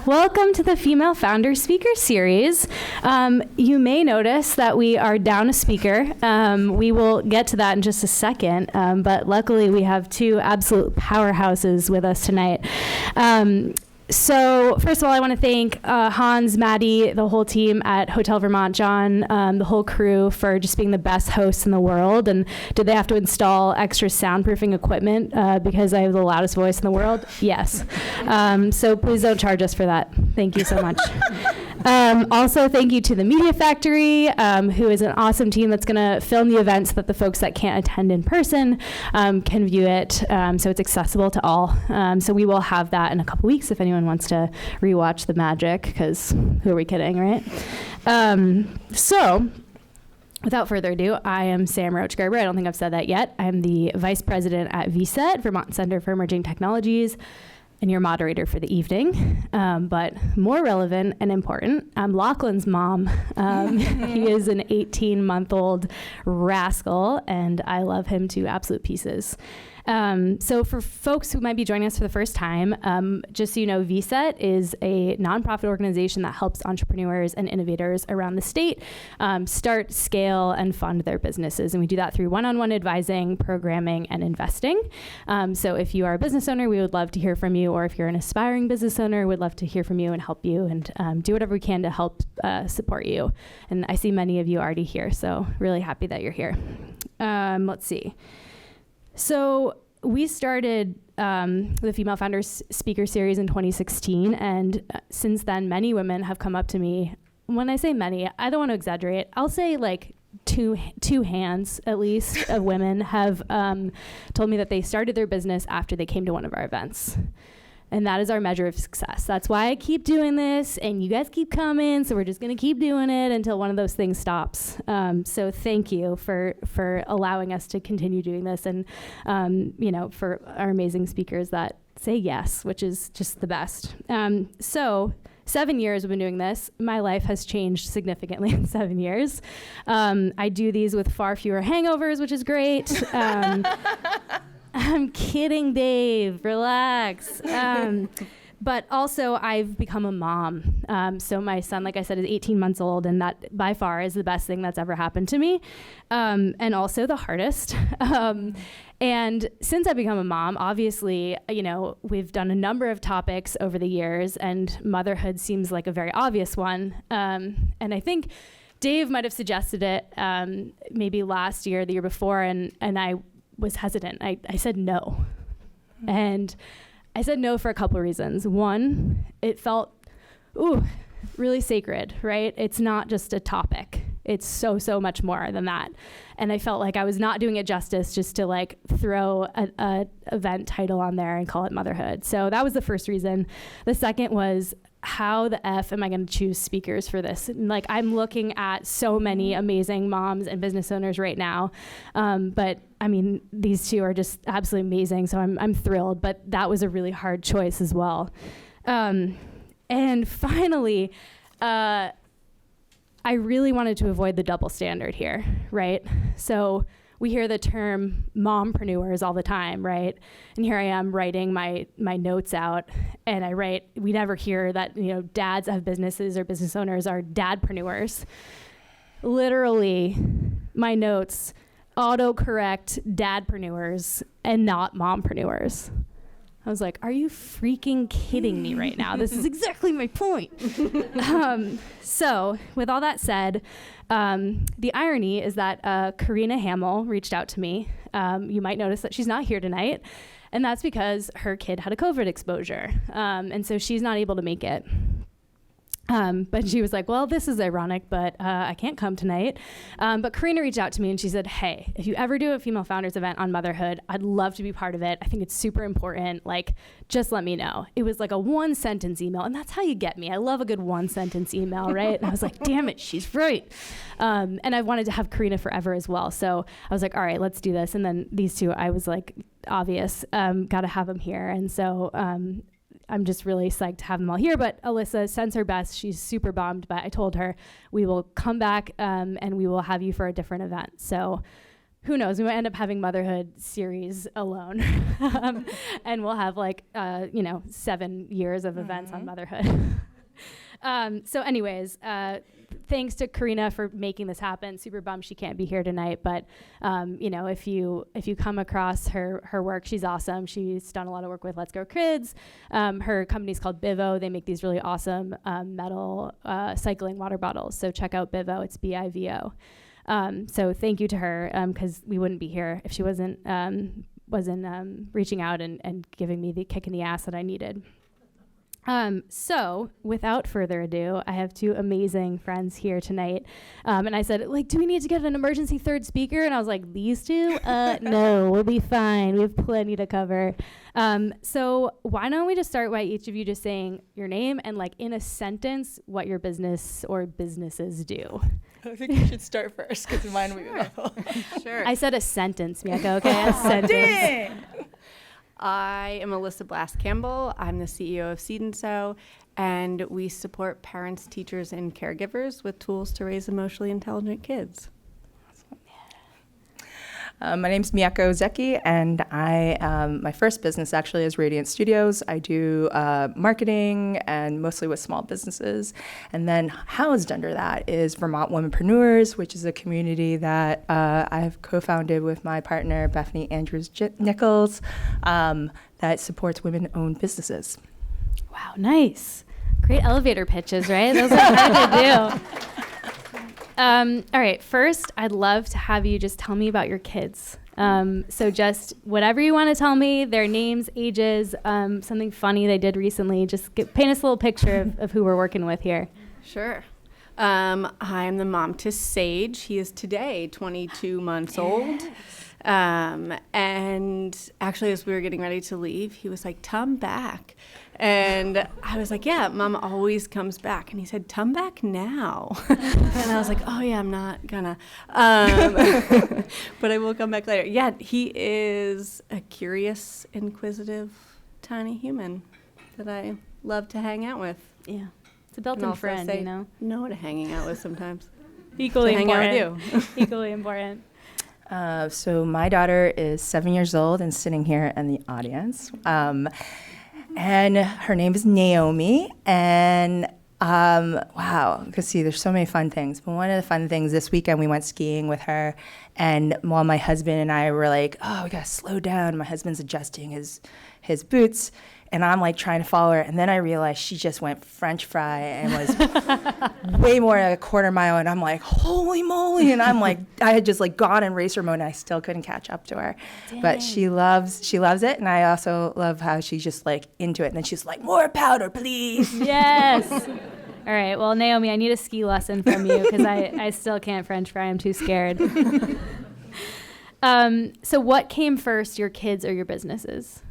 Welcome to the Female Founder Speaker Series. You may notice that we are down a speaker. We will get to that in just a second, but luckily we have two absolute powerhouses with us tonight. So first of all, I want to thank Hans, Maddie, the whole team at Hotel Vermont, John, the whole crew for just being the best hosts in the world. And did they have to install extra soundproofing equipment because I have the loudest voice in the world? Yes. So please don't charge us for that. Thank you so much. Also, thank you to the Media Factory, who is an awesome team that's going to film the event so that the folks that can't attend in person can view it, so it's accessible to all. So we will have that in a couple weeks if anyone wants to rewatch the magic, because who are we kidding, right? So without further ado, I am Sam Roach-Gerber. I don't think I've said that yet. I'm the Vice President at VCET, Vermont Center for Emerging Technologies, and your moderator for the evening. But more relevant and important, I'm Lachlan's mom. He is an 18-month-old rascal, and I love him to absolute pieces. So for folks who might be joining us for the first time, just so you know, VCET is a nonprofit organization that helps entrepreneurs and innovators around the state start, scale, and fund their businesses. And we do that through one-on-one advising, programming, and investing. So if you are a business owner, we would love to hear from you, or if you're an aspiring business owner, we'd love to hear from you and help you and do whatever we can to help support you. And I see many of you already here, so really happy that you're here. Let's see. So we started the Female Founders Speaker Series in 2016, and since then, many women have come up to me. When I say many, I don't want to exaggerate. I'll say like two hands at least of women have told me that they started their business after they came to one of our events. And that is our measure of success. That's why I keep doing this, and you guys keep coming, so we're just gonna keep doing it until one of those things stops. So thank you for allowing us to continue doing this, and for our amazing speakers that say yes, which is just the best. So 7 years we've been doing this. My life has changed significantly in 7 years. I do these with far fewer hangovers, which is great. I'm kidding, Dave. Relax. But also, I've become a mom. So my son, like I said, is 18 months old, and that by far is the best thing that's ever happened to me, and also the hardest. And since I've become a mom, obviously, we've done a number of topics over the years, and motherhood seems like a very obvious one. And I think Dave might have suggested it maybe last year, the year before, and I was hesitant. I said no. And I said no for a couple of reasons. One, it felt, really sacred, right? It's not just a topic. It's so much more than that. And I felt like I was not doing it justice just to throw a event title on there and call it Motherhood. So that was the first reason. The second was, how the F am I going to choose speakers for this? I'm looking at so many amazing moms and business owners right now. But I mean, these two are just absolutely amazing. So I'm thrilled, but that was a really hard choice as well. And finally, I really wanted to avoid the double standard here, right? So we hear the term mompreneurs all the time, right? And here I am writing my notes out, and we never hear that, dads have businesses or business owners are dadpreneurs. Literally, my notes autocorrect dadpreneurs and not mompreneurs. I was like, are you freaking kidding me right now? This is exactly my point. So with all that said, the irony is that Karina Hamill reached out to me. You might notice that she's not here tonight, and that's because her kid had a COVID exposure. And so she's not able to make it. But she was like, well, this is ironic, but I can't come tonight. But Karina reached out to me and she said, hey, if you ever do a Female Founders event on motherhood, I'd love to be part of it. I think it's super important. Just let me know. It was like a 1-sentence email, and that's how you get me. I love a good 1-sentence email, right? And I was like, damn it, she's right. And I wanted to have Karina forever as well. So I was like, all right, let's do this. And then these two, I was like, obvious, got to have them here. And so I'm just really psyched to have them all here. But Alyssa sends her best. She's super bummed, but I told her we will come back and we will have you for a different event. So who knows? We might end up having Motherhood series alone, and we'll have 7 years of events on motherhood. So anyways, thanks to Karina for making this happen. Super bummed she can't be here tonight, but if you come across her work, she's awesome. She's done a lot of work with Let's Go Kids. Her company's called Bivo. They make these really awesome metal cycling water bottles. So check out Bivo. It's BIVO. So thank you to her, because we wouldn't be here if she wasn't reaching out and giving me the kick in the ass that I needed. So without further ado, I have two amazing friends here tonight. And I said, do we need to get an emergency third speaker? And I was like, these two? No, we'll be fine. We have plenty to cover. So why don't we just start by each of you just saying your name and in a sentence, what your business or businesses do. I think you should start first because mine will be awful. Sure. I said a sentence, Mieko, okay? A sentence. Dang. I am Alyssa Blask Campbell. I'm the CEO of Seed & Sow, and we support parents, teachers, and caregivers with tools to raise emotionally intelligent kids. My name's Mieko Ozeki, and my first business actually is Radiance Studios. I do marketing and mostly with small businesses. And then housed under that is Vermont Womenpreneurs, which is a community that I've co-founded with my partner, Bethany Andrews-Nichols, that supports women-owned businesses. Wow, nice. Great elevator pitches, right? Those are hard to do. All right, first, I'd love to have you just tell me about your kids. So just whatever you want to tell me, their names, ages, something funny they did recently. Just paint us a little picture of who we're working with here. Sure. I am the mom to Sage. He is today 22 months old. And actually, as we were getting ready to leave, he was like, "Come back." And I was like, "Yeah, Mom always comes back." And he said, "Come back now." And I was like, "Oh yeah, I'm not gonna, but I will come back later." Yeah, he is a curious, inquisitive, tiny human that I love to hang out with. Yeah, it's a built-in friend, you know. No to hanging out with sometimes. Equally to important. hang out with you. Equally important. So my daughter is 7 years old and sitting here in the audience. And her name is Naomi. And wow, because see, there's so many fun things. But one of the fun things this weekend, we went skiing with her. And while my husband and I were like, "Oh, we gotta slow down," my husband's adjusting his boots. And I'm trying to follow her. And then I realized she just went French fry and was way more than a quarter mile. And I'm like, holy moly. And I'm like, I had just gone in racer mode and I still couldn't catch up to her. Dang. But she loves it. And I also love how she's just into it. And then she's like, "More powder, please." Yes. All right. Well, Naomi, I need a ski lesson from you because I still can't French fry. I'm too scared. So what came first, your kids or your businesses?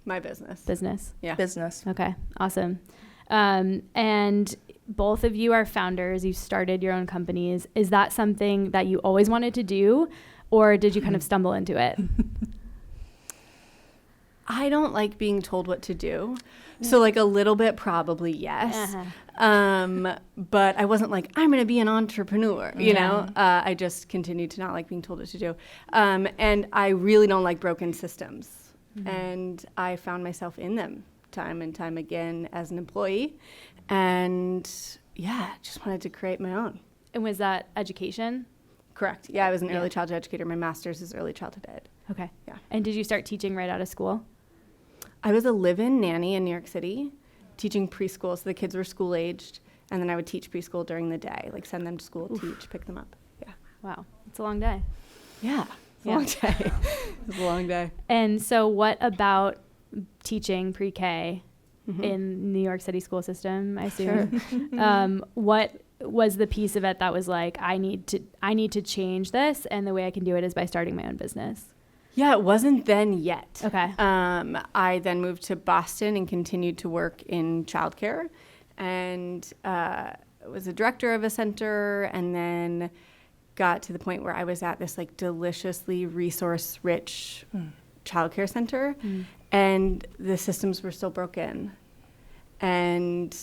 My business. Business. Yeah. Business. Okay. Awesome. And both of you are founders. You started your own companies. Is that something that you always wanted to do, or did you kind of stumble into it? I don't like being told what to do. So a little bit, probably yes. Uh-huh. But I wasn't I'm going to be an entrepreneur, you know? I just continued to not like being told what to do. And I really don't like broken systems. Mm-hmm. And I found myself in them time and time again as an employee. And yeah, just wanted to create my own. And was that education? Correct. Yeah, I was an early childhood educator. My master's is early childhood ed. Okay. Yeah. And did you start teaching right out of school? I was a live-in nanny in New York City, teaching preschool. So the kids were school-aged. And then I would teach preschool during the day, send them to school, teach, pick them up. Yeah. Wow. It's a long day. Yeah. It's a long day. It was a long day. And so what about teaching pre-K in New York City school system, I assume? Sure. What was the piece of it that was I need to change this, and the way I can do it is by starting my own business? Yeah, it wasn't then yet. Okay. I then moved to Boston and continued to work in childcare, and was a director of a center, and then got to the point where I was at this deliciously resource-rich childcare center, and the systems were still broken. And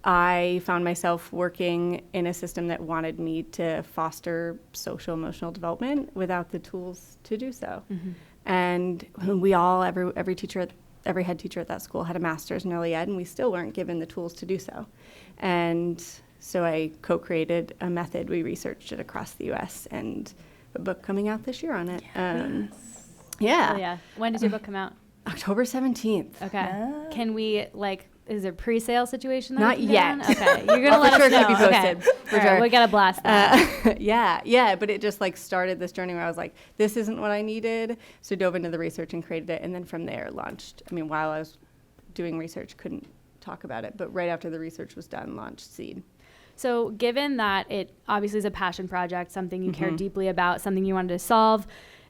I found myself working in a system that wanted me to foster social emotional development without the tools to do so. And we all, every teacher, every head teacher at that school had a master's in early ed, and we still weren't given the tools to do so. And so I co-created a method. We researched it across the U.S. and a book coming out this year on it. Oh, yeah. When does your book come out? October 17th. Okay. Yeah. Can we, like, is it a pre-sale situation? Not yet. Okay. You're going to let us know. Keep you posted. Okay. For All right, sure. we got to blast that. Yeah. But it just like started this journey where I was like, this isn't what I needed. So dove into the research and created it. And then from there launched. I mean, while I was doing research, couldn't talk about it. But right after the research was done, launched Seed. So given that it obviously is a passion project, something you care deeply about, something you wanted to solve,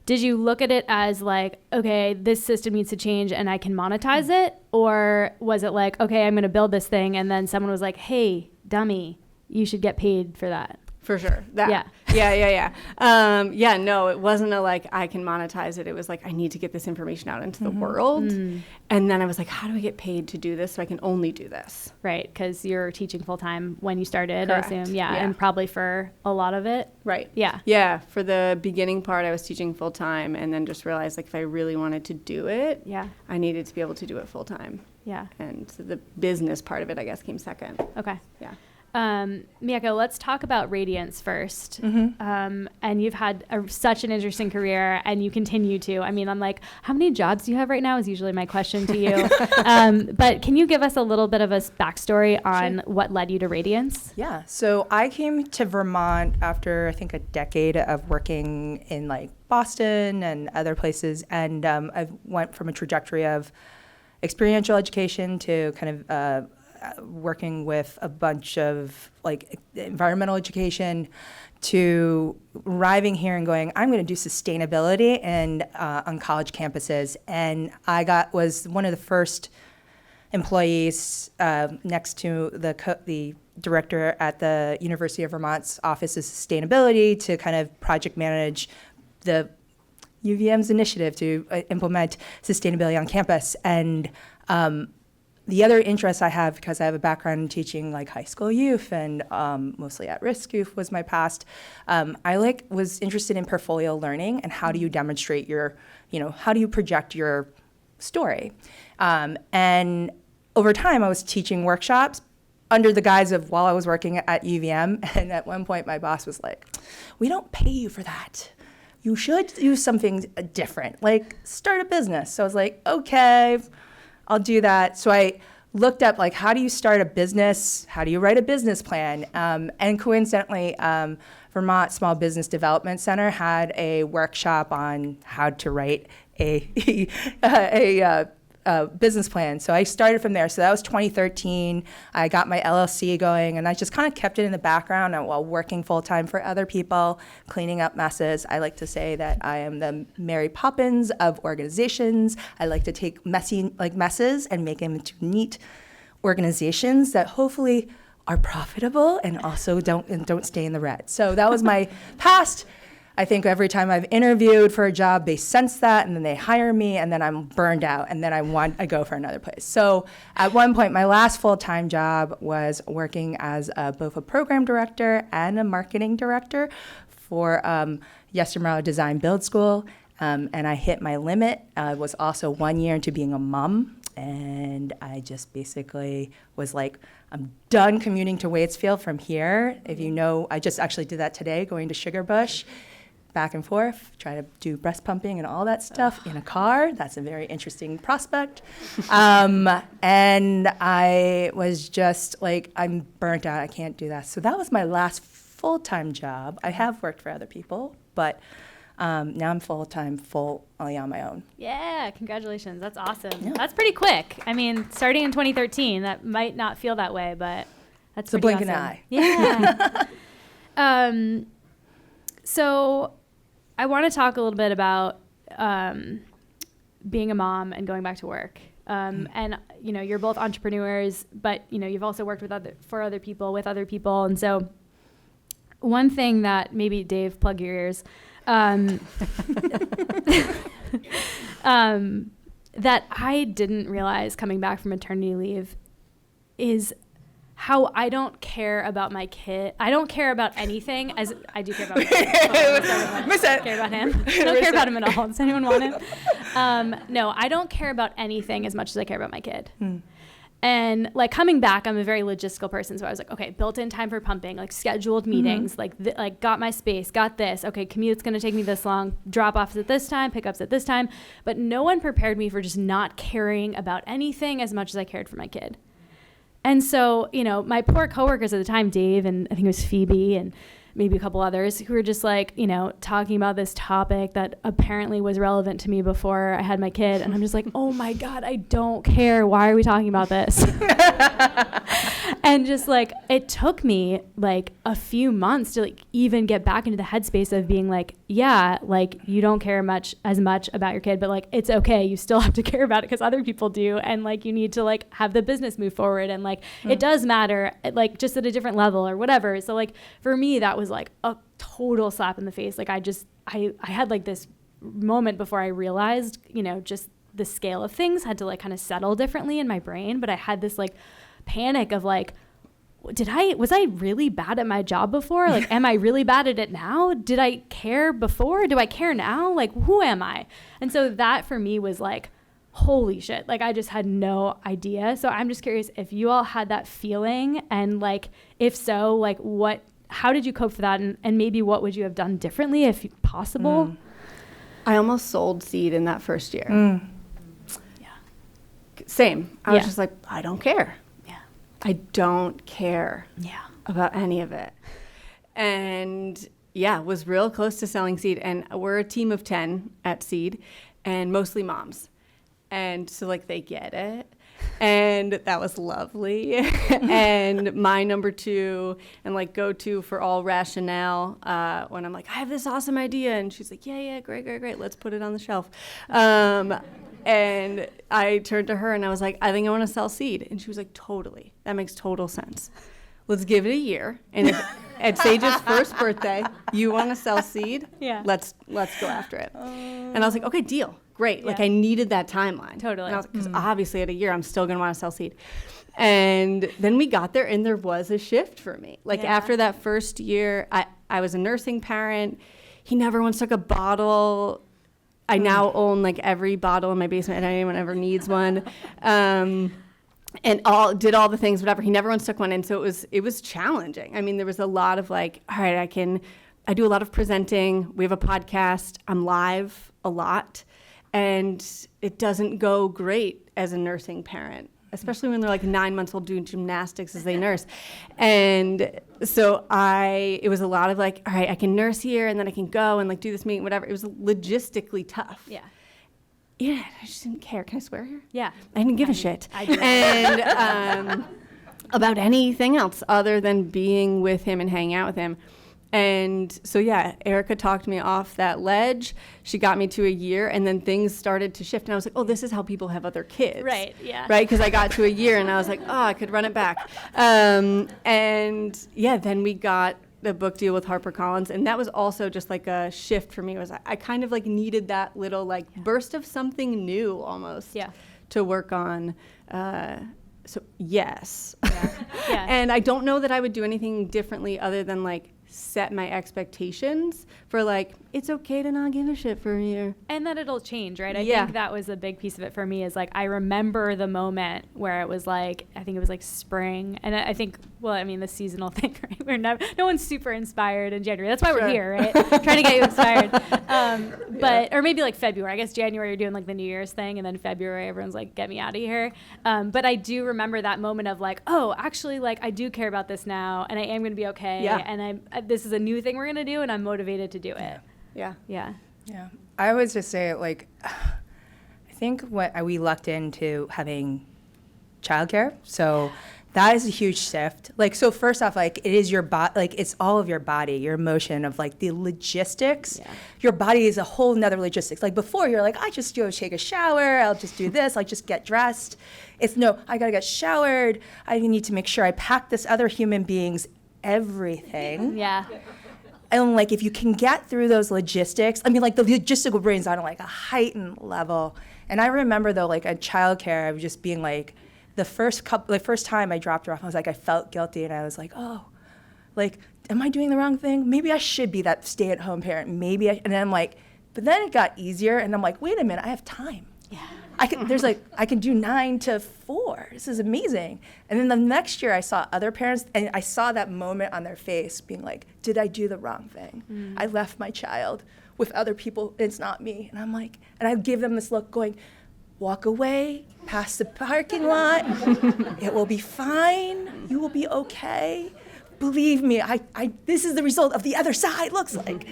did you look at it as like, okay, this system needs to change and I can monetize it? Or was it like, okay, I'm going to build this thing, and then someone was like, hey, dummy, you should get paid for that? For sure. Yeah. Yeah, no, it wasn't a like, I can monetize it. It was like, I need to get this information out into the world. And then I was like, how do I get paid to do this so I can only do this? Right, because you're teaching full-time when you started, Correct. I assume. Yeah, Yeah. and probably for a lot of it. Right. Yeah. Yeah, for the beginning part, I was teaching full-time and then just realized like if I really wanted to do it, Yeah. I needed to be able to do it full-time. Yeah. And so the business part of it, I guess, came second. Okay. Yeah. Mieko, let's talk about Radiance first. And you've had such an interesting career, and you continue to. I mean, I'm like, how many jobs do you have right now is usually my question to you. But can you give us a little bit of a backstory on what led you to Radiance? Yeah, so I came to Vermont after I think a decade of working in like Boston and other places, and I went from a trajectory of experiential education to kind of working with a bunch of like environmental education to arriving here and going, I'm going to do sustainability and on college campuses. And I was one of the first employees next to the director at the University of Vermont's Office of Sustainability to kind of project manage the UVM's initiative to implement sustainability on campus. And the other interest I have, because I have a background in teaching like high school youth and mostly at-risk youth was my past, I was interested in portfolio learning and how do you demonstrate how do you project your story? And over time, I was teaching workshops under the guise of while I was working at UVM, and at one point my boss was like, we don't pay you for that. You should do something different, like start a business. So I was like, okay, I'll do that. So I looked up like, how do you start a business? How do you write a business plan? And coincidentally, Vermont Small Business Development Center had a workshop on how to write a business plan. So I started from there. So that was 2013. I got my LLC going, and I just kind of kept it in the background while working full-time for other people, cleaning up messes. I like to say that I am the Mary Poppins of organizations. I like to take messy messes and make them into neat organizations that hopefully are profitable and also don't stay in the red. So that was my past. I think every time I've interviewed for a job, they sense that, and then they hire me, and then I'm burned out, and then I go for another place. So at one point, my last full-time job was working as both a program director and a marketing director for Yes Tomorrow Design Build School, and I hit my limit. I was also 1 year into being a mom, and I just basically was like, I'm done commuting to Waitsfield from here. If you know, I just actually did that today, going to Sugarbush. Back and forth, try to do breast pumping and all that stuff in a car. That's a very interesting prospect. And I was just like, I'm burnt out. I can't do that. So that was my last full-time job. I have worked for other people, but now I'm full-time, fully on my own. Yeah, congratulations. That's awesome. Yeah. That's pretty quick. I mean, starting in 2013, that might not feel that way, but that's It's a pretty blink awesome. an eye. Yeah. So I want to talk a little bit about being a mom and going back to work. And you're both entrepreneurs, but you've also worked with other people, and so one thing that maybe Dave, plug your ears, that I didn't realize coming back from maternity leave is how I don't care about my kid. I don't care about anything as I do care about my kid. I care about him. I don't care about him at all. Does anyone want him? No, I don't care about anything as much as I care about my kid. And like coming back, I'm a very logistical person. So I was like, okay, built-in time for pumping, like scheduled meetings, like got my space, got this. Okay, commute's going to take me this long, drop-offs at this time, pickups at this time. But no one prepared me for just not caring about anything as much as I cared for my kid. And so, you know, my poor coworkers at the time, Dave, and I think it was Phoebe and maybe a couple others, who were just like, you know, talking about this topic that apparently was relevant to me before I had my kid. And I'm just like, oh my God, I don't care. Why are we talking about this? And just like, it took me like a few months to like even get back into the headspace of being like, yeah, like you don't care as much about your kid, but like, it's okay. You still have to care about it because other people do. And like, you need to like have the business move forward. And like, it does matter, like just at a different level or whatever. So like, for me, that was like a total slap in the face. Like I had like this moment before I realized, you know, just the scale of things had to like kind of settle differently in my brain. But I had this like panic of like, was I really bad at my job before? Like, am I really bad at it now? Did I care before? Do I care now? Like, who am I? And so that for me was like, holy shit. Like, I just had no idea. So I'm just curious if you all had that feeling, and like, if so, like how did you cope for that? And maybe what would you have done differently if possible? I almost sold Seed in that first year. Yeah. Same. I was just like, I don't care. I don't care about any of it. And was real close to selling Seed. And we're a team of 10 at Seed and mostly moms. And so like they get it. And that was lovely. And my number 2 and like go to for all rationale when I'm like, I have this awesome idea. And she's like, yeah, great. Let's put it on the shelf. And I turned to her and I was like, I think I want to sell Seed. And she was like, totally. That makes total sense. Let's give it a year. And if at Sage's first birthday, you want to sell Seed, let's go after it. And I was like, okay, deal. Great. Like I needed that timeline. Totally. And I was like, because obviously at a year, I'm still going to want to sell Seed. And then we got there and there was a shift for me. Like after that first year, I was a nursing parent. He never once took a bottle. I now own like every bottle in my basement and anyone ever needs one. And did all the things, whatever. He never once took one. And so it was challenging. I mean, there was a lot of like, all right, I do a lot of presenting. We have a podcast. I'm live a lot. And it doesn't go great as a nursing parent, especially when they're like 9 months old doing gymnastics as they nurse. And so it was a lot of like, all right, I can nurse here and then I can go and like do this meeting, whatever. It was logistically tough. Yeah, I just didn't care. Can I swear here? Yeah. I didn't give a shit. I do. And about anything else other than being with him and hanging out with him. And so, Erica talked me off that ledge. She got me to a year, and then things started to shift. And I was like, oh, this is how people have other kids. Right, yeah. Right, because I got to a year, and I was like, oh, I could run it back. Then we got the book deal with HarperCollins, and that was also just like a shift for me. I kind of like needed that little like burst of something new almost to work on. So yes. Yeah. And I don't know that I would do anything differently other than like set my expectations for like, it's okay to not give a shit for a year. And that it'll change, right? I think that was a big piece of it for me is like, I remember the moment where it was like, I think it was like spring. And I think, well, I mean, the seasonal thing, right? No one's super inspired in January. That's why we're here, right? Trying to get you inspired. Or maybe like February. I guess January you're doing like the New Year's thing. And then February, everyone's like, get me out of here. But I do remember that moment of like, oh, actually, like I do care about this now. And I am going to be okay. Yeah. And this is a new thing we're going to do. And I'm motivated to do it. Yeah. I would just say, like, I think we lucked into having childcare, so that is a huge shift. Like, so first off, like, it is your body, like, it's all of your body, your emotion of like the logistics. Your body is a whole nother logistics. Like before, you're like, I just go take a shower, I'll just do this, like just get dressed. It's no, I gotta get showered. I need to make sure I pack this other human being's everything. And like, if you can get through those logistics, I mean, like the logistical brain's on like a heightened level. And I remember though, like at childcare, I was just being like, the first time I dropped her off, I was like, I felt guilty, and I was like, oh, like, am I doing the wrong thing? Maybe I should be that stay-at-home parent. And then I'm like, but then it got easier, and I'm like, wait a minute, I have time. Yeah. I can do 9 to 4. This is amazing. And then the next year I saw other parents, and I saw that moment on their face being like, did I do the wrong thing? I left my child with other people, it's not me. And I'm like, and I give them this look going, walk away, past the parking lot. It will be fine. You will be okay. Believe me, this is the result of the other side looks like.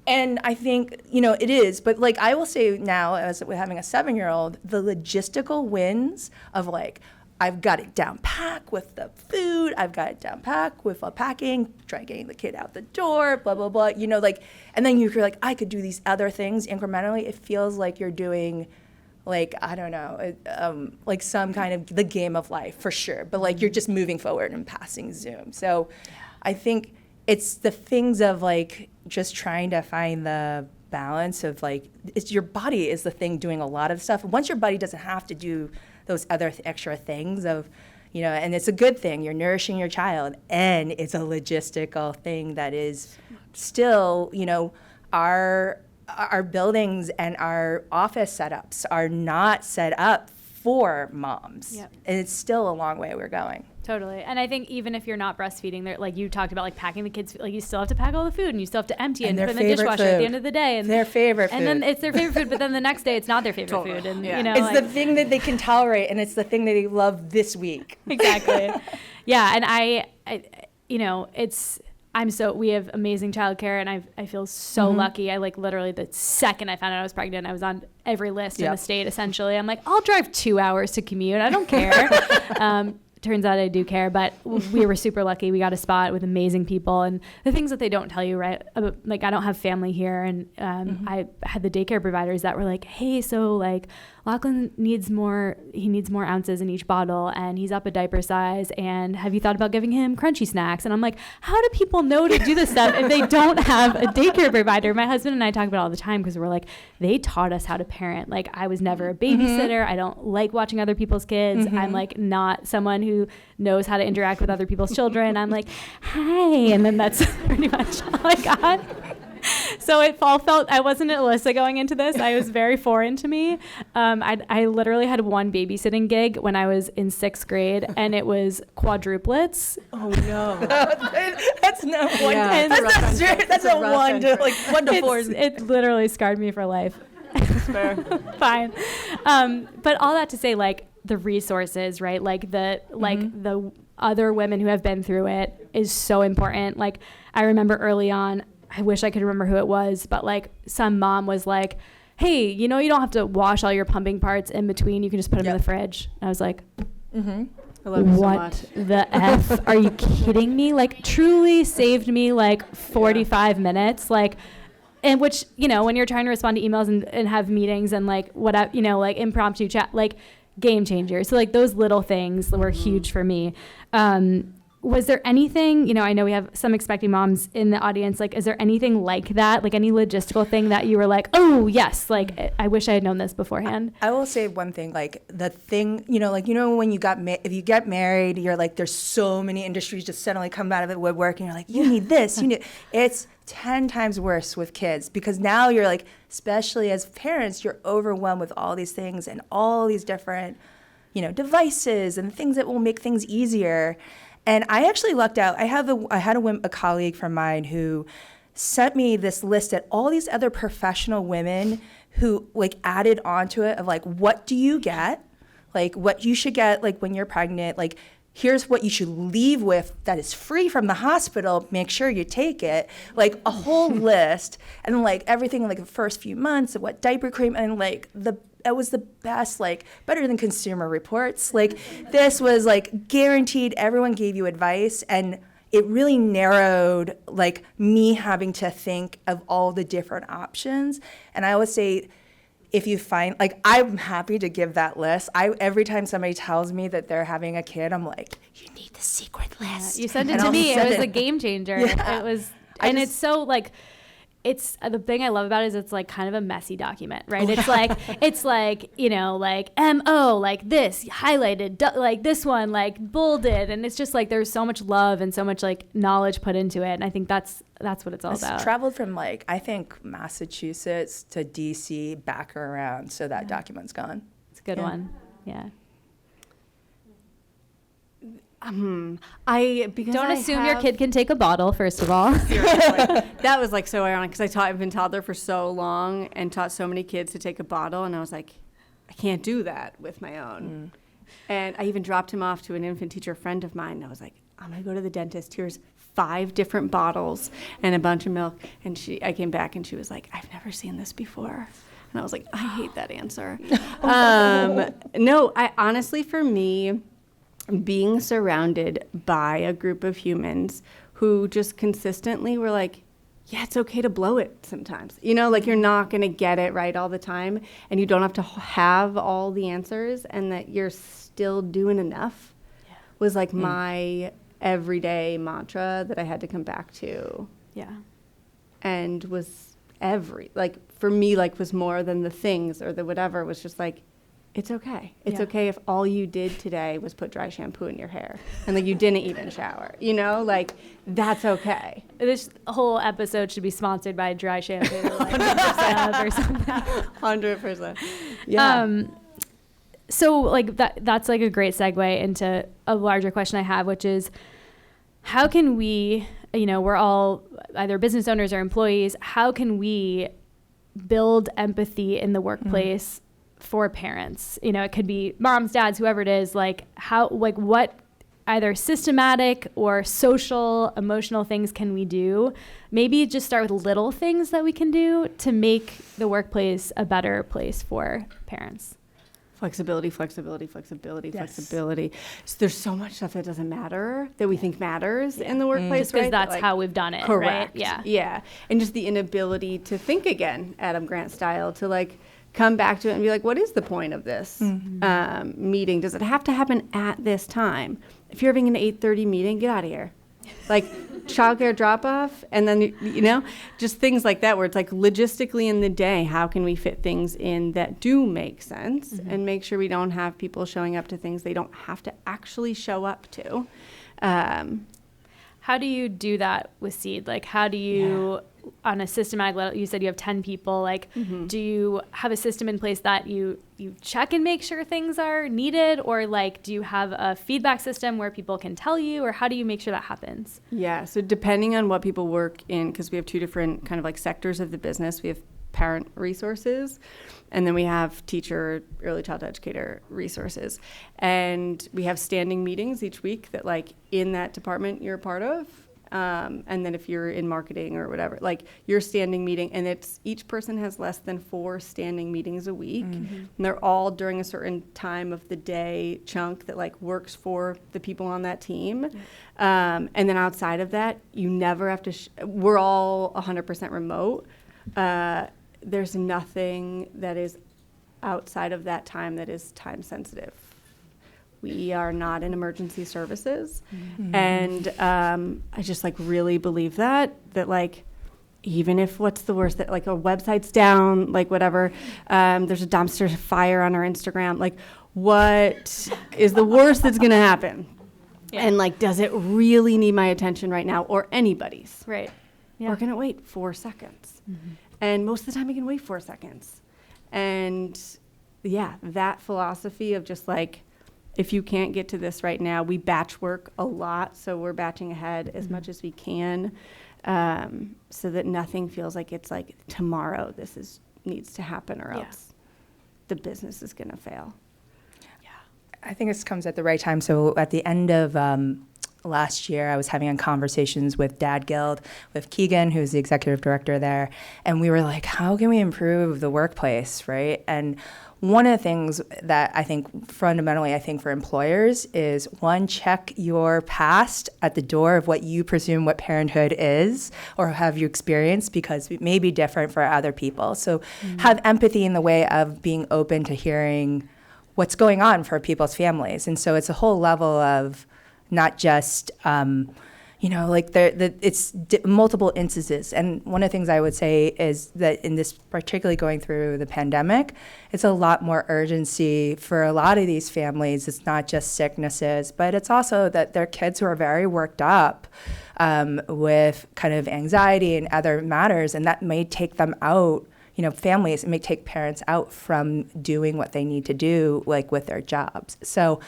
And I think, it is. But, like, I will say now, as with having a 7-year-old, the logistical wins of, like, I've got it down packed with the food. I've got it down packed with packing, try getting the kid out the door, blah, blah, blah. And then you're like, I could do these other things incrementally. It feels like you're doing, like, I don't know, like some kind of the game of life for sure. But, like, you're just moving forward and passing Zoom. So I think it's the things of, like, just trying to find the balance of, like, it's your body is the thing doing a lot of stuff. Once your body doesn't have to do those other extra things of, and it's a good thing. You're nourishing your child, and it's a logistical thing that is still, our buildings and our office setups are not set up for moms. Yep. And it's still a long way we're going. Totally. And I think even if you're not breastfeeding, like you talked about, like packing the kids, like you still have to pack all the food, and you still have to empty it and put it in the dishwasher at the end of the day. And their favorite food. And then it's their favorite food, but then the next day it's not their favorite food. And it's the thing that they can tolerate, and it's the thing that they love this week. Exactly. Yeah. And we have amazing childcare, and I feel so lucky. I literally the second I found out I was pregnant, I was on every list in the state essentially. I'm like, I'll drive 2 hours to commute. I don't care. Turns out I do care, but we were super lucky. We got a spot with amazing people, and the things that they don't tell you, right? Like, I don't have family here, and I had the daycare providers that were like, hey, so like Lachlan needs more ounces in each bottle, and he's up a diaper size, and have you thought about giving him crunchy snacks? And I'm like, how do people know to do this stuff if they don't have a daycare provider? My husband and I talk about it all the time, because we're like, they taught us how to parent. Like, I was never a babysitter. I don't like watching other people's kids. I'm like not someone who knows how to interact with other people's children. I'm like, hi, and then that's pretty much all I got. So it all felt, I wasn't Alyssa going into this. I was very foreign to me. I literally had one babysitting gig when I was in 6th grade, and it was quadruplets. Oh no. That's not one. Yeah, that's a 1 to like 1 to 4. It literally scarred me for life. Fair. Fine. But all that to say, like, the resources, right? Like the other women who have been through it is so important. Like, I remember early on, I wish I could remember who it was, but like some mom was like, hey, you don't have to wash all your pumping parts in between. You can just put them in the fridge. And I was like, I love you so much. What the F? Are you kidding me? Like, truly saved me like 45 minutes. Like, and which, when you're trying to respond to emails and have meetings and like whatever, like impromptu chat, like game changer. So like those little things were huge for me. Was there anything, I know we have some expecting moms in the audience, like, is there anything like that, like any logistical thing that you were like, oh yes, like I wish I had known this beforehand? I will say one thing, like the thing, when if you get married, you're like, there's so many industries just suddenly come out of the woodwork, and you're like, you need this, it's 10 times worse with kids, because now you're like, especially as parents, you're overwhelmed with all these things and all these different, devices and things that will make things easier. And I actually lucked out. I had a colleague from mine who sent me this list at all these other professional women who like added onto it of like, what do you get? Like what you should get like when you're pregnant, like here's what you should leave with that is free from the hospital. Make sure you take it. Like a whole list, and then like everything like the first few months of what diaper cream, and like it was the best, like better than Consumer Reports. Like this was like guaranteed. Everyone gave you advice, and it really narrowed like me having to think of all the different options. And I always say, if you find, like, I'm happy to give that list. Every time somebody tells me that they're having a kid, I'm like, you need the secret list. You sent it to me. It was a game changer. Yeah. It was, and it's so like, it's the thing I love about it is it's like kind of a messy document, right? It's like, you know, like MO, like this highlighted, like this one, like bolded. And it's just like, there's so much love and so much like knowledge put into it. And I think that's what it's all about. Traveled from like, I think Massachusetts to DC back around. So that document's gone. It's a good one. Yeah. Don't assume your kid can take a bottle, first of all. Seriously. That was like so ironic because I've been toddler for so long and taught so many kids to take a bottle, and I was like, I can't do that with my own. And I even dropped him off to an infant teacher friend of mine, and I was like, I'm gonna go to the dentist. Here's 5 different bottles and a bunch of milk. And I came back and she was like, I've never seen this before. And I was like, I hate that answer. No, I honestly, for me, being surrounded by a group of humans who just consistently were like, yeah, it's okay to blow it sometimes. You know, like you're not going to get it right all the time and you don't have to have all the answers, and that you're still doing enough was like my everyday mantra that I had to come back to. Yeah. And was for me, like was more than the things or the whatever, was just like, it's okay. It's okay if all you did today was put dry shampoo in your hair and like you didn't even shower, you know, like that's okay. This whole episode should be sponsored by dry shampoo, like 100% or something. 100%. Yeah. So like that's like a great segue into a larger question I have, which is how can we, you know, we're all either business owners or employees, how can we build empathy in the workplace for parents? You know, it could be moms, dads, whoever it is, like how, like what either systematic or social, emotional things can we do? Maybe just start with little things that we can do to make the workplace a better place for parents. Flexibility. So there's so much stuff that doesn't matter that we think matters in the workplace, because right? that's like, how we've done it, correct. right? Yeah. And just the inability to think again, Adam Grant style, to like come back to it and be like, what is the point of this meeting? Does it have to happen at this time? If you're having an 8:30 meeting, get out of here. Like childcare drop off, and then, you know, just things like that where it's like logistically in the day, how can we fit things in that do make sense and make sure we don't have people showing up to things they don't have to actually show up to. How do you do that with Seed? Like, how do you, on a systematic level, you said you have 10 people, like, do you have a system in place that you check and make sure things are needed? Or like, do you have a feedback system where people can tell you, or how do you make sure that happens? Yeah. So depending on what people work in, because we have 2 different kind of like sectors of the business, we have parent resources, and then we have teacher, early child educator resources. And we have standing meetings each week that like in that department you're a part of. And then if you're in marketing or whatever, like your standing meeting, and it's each person has less than 4 standing meetings a week. And they're all during a certain time of the day chunk that like works for the people on that team. And then outside of that, you never have to, we're all 100% remote. There's nothing that is outside of that time that is time sensitive. We are not in emergency services. And I just like really believe that like, even if what's the worst, that like a website's down, like whatever, there's a dumpster fire on our Instagram, like what is the worst that's gonna happen? And like, does it really need my attention right now, or anybody's? Right. Or can it wait 4 seconds? And most of the time it can wait 4 seconds. And yeah, that philosophy of just like, if you can't get to this right now, we batch work a lot, so we're batching ahead as much as we can, so that nothing feels like it's like tomorrow needs to happen, or else the business is gonna fail. I think this comes at the right time. So at the end of last year, I was having conversations with Dad Guild, with Keegan, who's the executive director there, and we were like, how can we improve the workplace, right? And one of the things that I think fundamentally, for employers is, one, check your past at the door of what you presume what parenthood is or have you experienced, because it may be different for other people. So have empathy in the way of being open to hearing what's going on for people's families. And so it's a whole level of not just, like it's multiple instances. And one of the things I would say is that in this, particularly going through the pandemic, it's a lot more urgency for a lot of these families. It's not just sicknesses, but it's also that their kids who are very worked up with kind of anxiety and other matters, and that may take them out, families, it may take parents out from doing what they need to do, like with their jobs. So,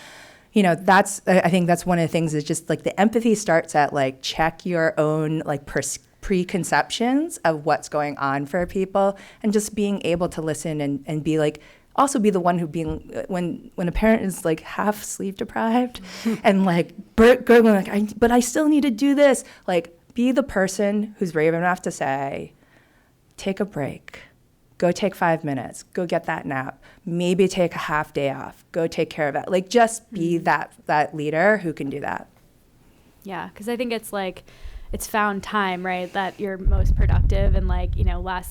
I think that's one of the things is just like the empathy starts at like check your own like preconceptions of what's going on for people, and just being able to listen and be like, also be the one who when a parent is like half sleep deprived and like gurgling like, but I still need to do this. Like, be the person who's brave enough to say, take a break. Go take 5 minutes. Go get that nap. Maybe take a half day off. Go take care of it. Like, just be that leader who can do that. Yeah, because I think it's like, it's found time, right? That you're most productive. And like,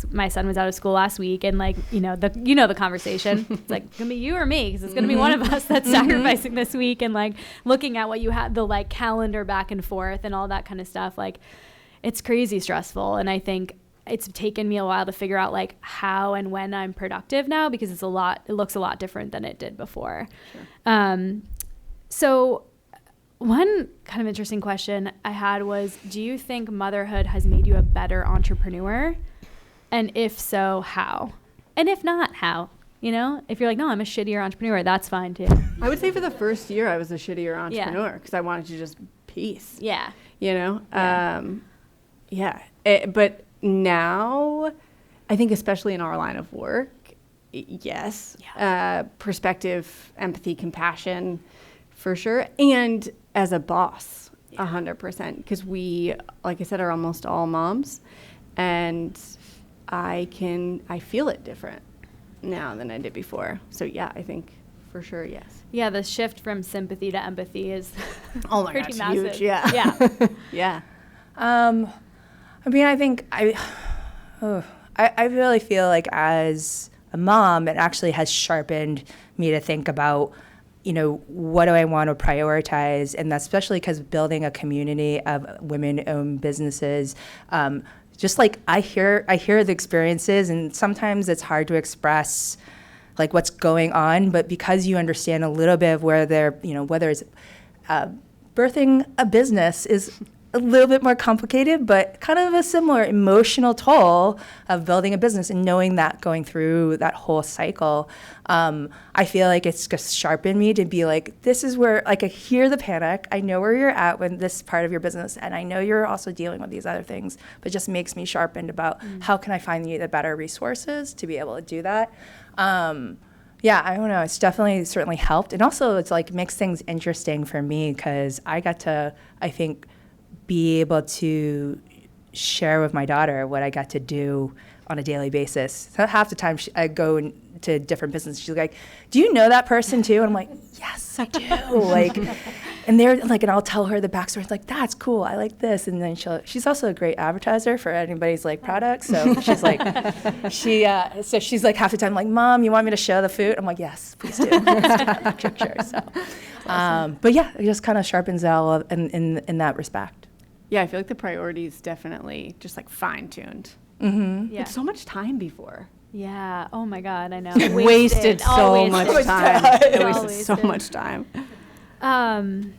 my son was out of school last week, and like, the conversation. It's like, it's gonna be you or me, because it's gonna be one of us that's sacrificing this week, and like looking at what you had, the like calendar back and forth and all that kind of stuff. Like, it's crazy stressful. And I think it's taken me a while to figure out like how and when I'm productive now, because it looks a lot different than it did before. Sure. So one kind of interesting question I had was, do you think motherhood has made you a better entrepreneur? And if so, how? And if not, how? If you're like, no, I'm a shittier entrepreneur, that's fine too. I would say for the first year I was a shittier entrepreneur because I wanted to just peace. Yeah. But now, I think especially in our line of work, yes, perspective, empathy, compassion, for sure. And as a boss, 100%, because we, like I said, are almost all moms, and I feel it different now than I did before. So yeah, I think for sure, yes. Yeah, the shift from sympathy to empathy is pretty massive. Huge. Yeah. Yeah. Yeah. I think I really feel like as a mom, it actually has sharpened me to think about, what do I want to prioritize? And that's especially because building a community of women-owned businesses, just like I hear the experiences, and sometimes it's hard to express like what's going on, but because you understand a little bit of where they're, whether it's birthing a business is a little bit more complicated, but kind of a similar emotional toll of building a business and knowing that going through that whole cycle. I feel like it's just sharpened me to be like, this is where, like, I hear the panic. I know where you're at when this part of your business, and I know you're also dealing with these other things, but it just makes me sharpened about how can I find you the better resources to be able to do that. I don't know. It's certainly helped. And also it's like makes things interesting for me because I got to, I think, be able to share with my daughter what I got to do on a daily basis. So half the time I go to different businesses, she's like, do you know that person too? And I'm like, yes, I do. And they're like, and I'll tell her the backstory. It's like, that's cool. I like this. And then she's also a great advertiser for anybody's like products. So she's like, she's like half the time like, Mom, you want me to show the food? I'm like, yes, please do. Sure. So, awesome. But yeah, it just kind of sharpens it all in that respect. Yeah, I feel like the priorities definitely just like fine-tuned. Mm-hmm. Yeah. It's so much time before. Yeah. Oh my God, I know. Wasted so much time. It wasted so wasted. much time.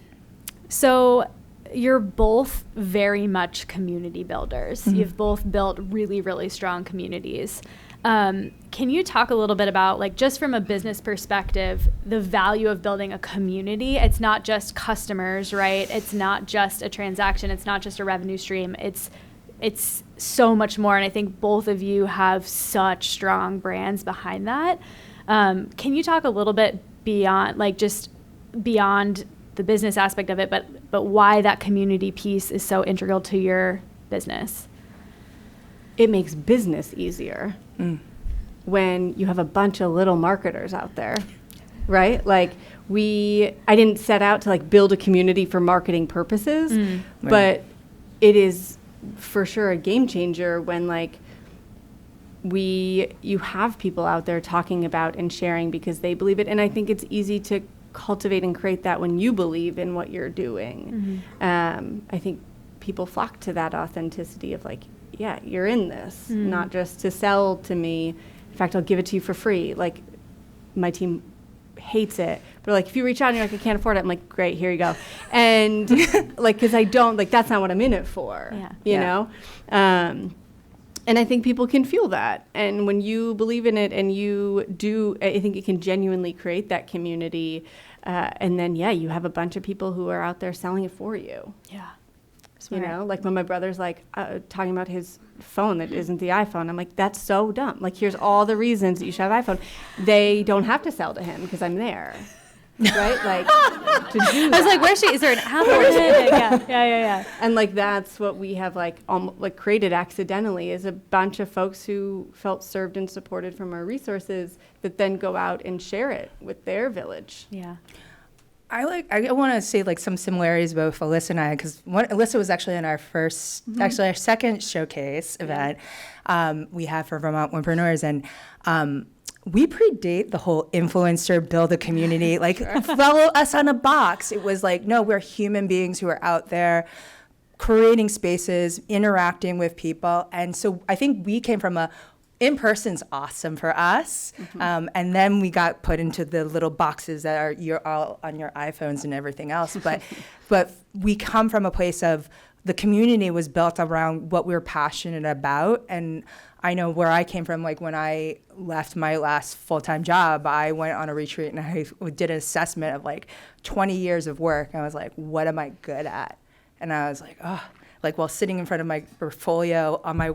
So you're both very much community builders. Mm-hmm. You've both built really, really strong communities. Can you talk a little bit about, like, just from a business perspective, the value of building a community? It's not just customers, right? It's not just a transaction. It's not just a revenue stream. It's so much more. And I think both of you have such strong brands behind that. Can you talk a little bit beyond the business aspect of it, but why that community piece is so integral to your business? It makes business easier when you have a bunch of little marketers out there, right? Like I didn't set out to like build a community for marketing purposes, but it is for sure a game changer when like you have people out there talking about and sharing because they believe it. And I think it's easy to cultivate and create that when you believe in what you're doing. I think people flock to that authenticity of like, yeah, you're in this, not just to sell to me. In fact, I'll give it to you for free. Like, my team hates it, but like, if you reach out and you're like, I can't afford it, I'm like, great, here you go. And like, because I don't, like, that's not what I'm in it for, you know? And I think people can feel that. And when you believe in it and you do, I think it can genuinely create that community. And then, you have a bunch of people who are out there selling it for you. Yeah. You know, like when my brother's like talking about his phone that isn't the iPhone, I'm like, that's so dumb. Like, here's all the reasons that you should have iPhone. They don't have to sell to him because I'm there. Right? Like, to do that. I was like, where's she? Is there an app? Yeah. And like, that's what we have like created accidentally, is a bunch of folks who felt served and supported from our resources that then go out and share it with their village. Yeah. I want to say like some similarities both Alyssa and I, because Alyssa was actually in our actually our second showcase event we had for Vermont Womenpreneurs, and we predate the whole influencer build a community, like follow us on a box. It was like, no, we're human beings who are out there creating spaces, interacting with people, and so I think we came from in-person's awesome for us. And then we got put into the little boxes that you're all on your iPhones and everything else. But we come from a place of the community was built around what we were passionate about. And I know where I came from, like when I left my last full-time job, I went on a retreat and I did an assessment of like 20 years of work. And I was like, what am I good at? And I was like, oh. Like while sitting in front of my portfolio on my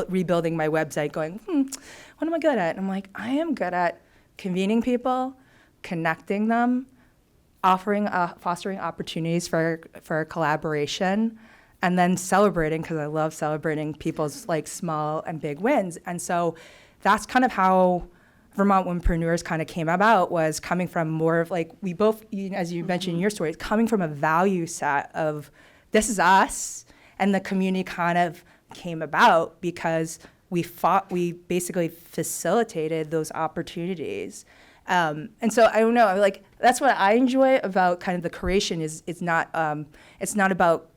rebuilding my website, going, what am I good at? And I'm like, I am good at convening people, connecting them, fostering opportunities for collaboration, and then celebrating, because I love celebrating people's like small and big wins. And so that's kind of how Vermont Womenpreneurs kind of came about, was coming from more of like, we both, as you mentioned in your story, coming from a value set of this is us. And the community kind of came about because we basically facilitated those opportunities. And so I don't know, like that's what I enjoy about kind of the creation is it's not about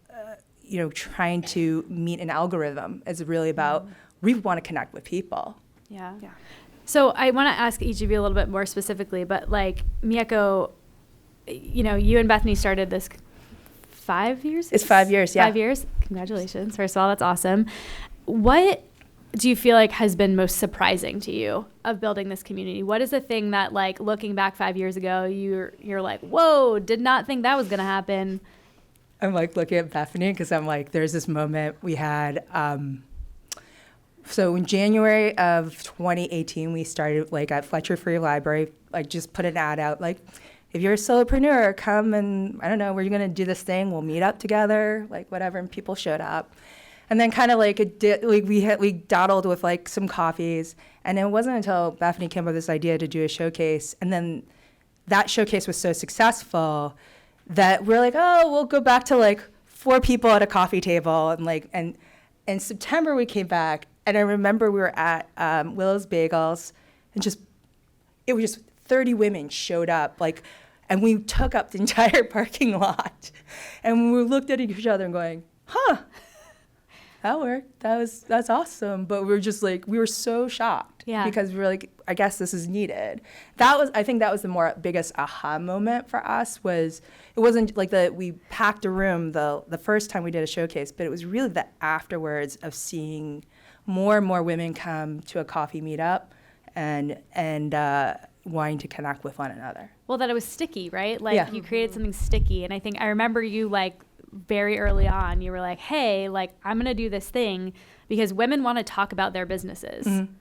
trying to meet an algorithm. It's really about we want to connect with people. Yeah. So I want to ask each of you a little bit more specifically, but like Mieko, you and Bethany started this 5 years? It's 5 years, yeah. 5 years. Congratulations. First of all, that's awesome. What do you feel like has been most surprising to you of building this community? What is the thing that, like, looking back 5 years ago, you're like, whoa, did not think that was going to happen? I'm like looking at Bethany because I'm like, there's this moment we had. So in January of 2018, we started like at Fletcher Free Library, like just put an ad out, like, if you're a solopreneur, come and, I don't know, we're going to do this thing. We'll meet up together, like whatever. And people showed up. And then kind of like we dawdled with like some coffees. And it wasn't until Bethany came up with this idea to do a showcase. And then that showcase was so successful that we're like, oh, we'll go back to like 4 people at a coffee table. And like, and in September we came back. And I remember we were at Willow's Bagels, and it was just 30 women showed up, like, and we took up the entire parking lot. And we looked at each other and going, that worked. That's awesome. But we were just like, we were so shocked. Yeah. Because we were like, I guess this is needed. I think that was the biggest aha moment for us. It wasn't like we packed a room the first time we did a showcase, but it was really the afterwards of seeing more and more women come to a coffee meetup and wanting to connect with one another. Well, that it was sticky, right? Like you created something sticky. And I think I remember you like very early on, you were like, hey, like I'm going to do this thing because women want to talk about their businesses. Mm-hmm.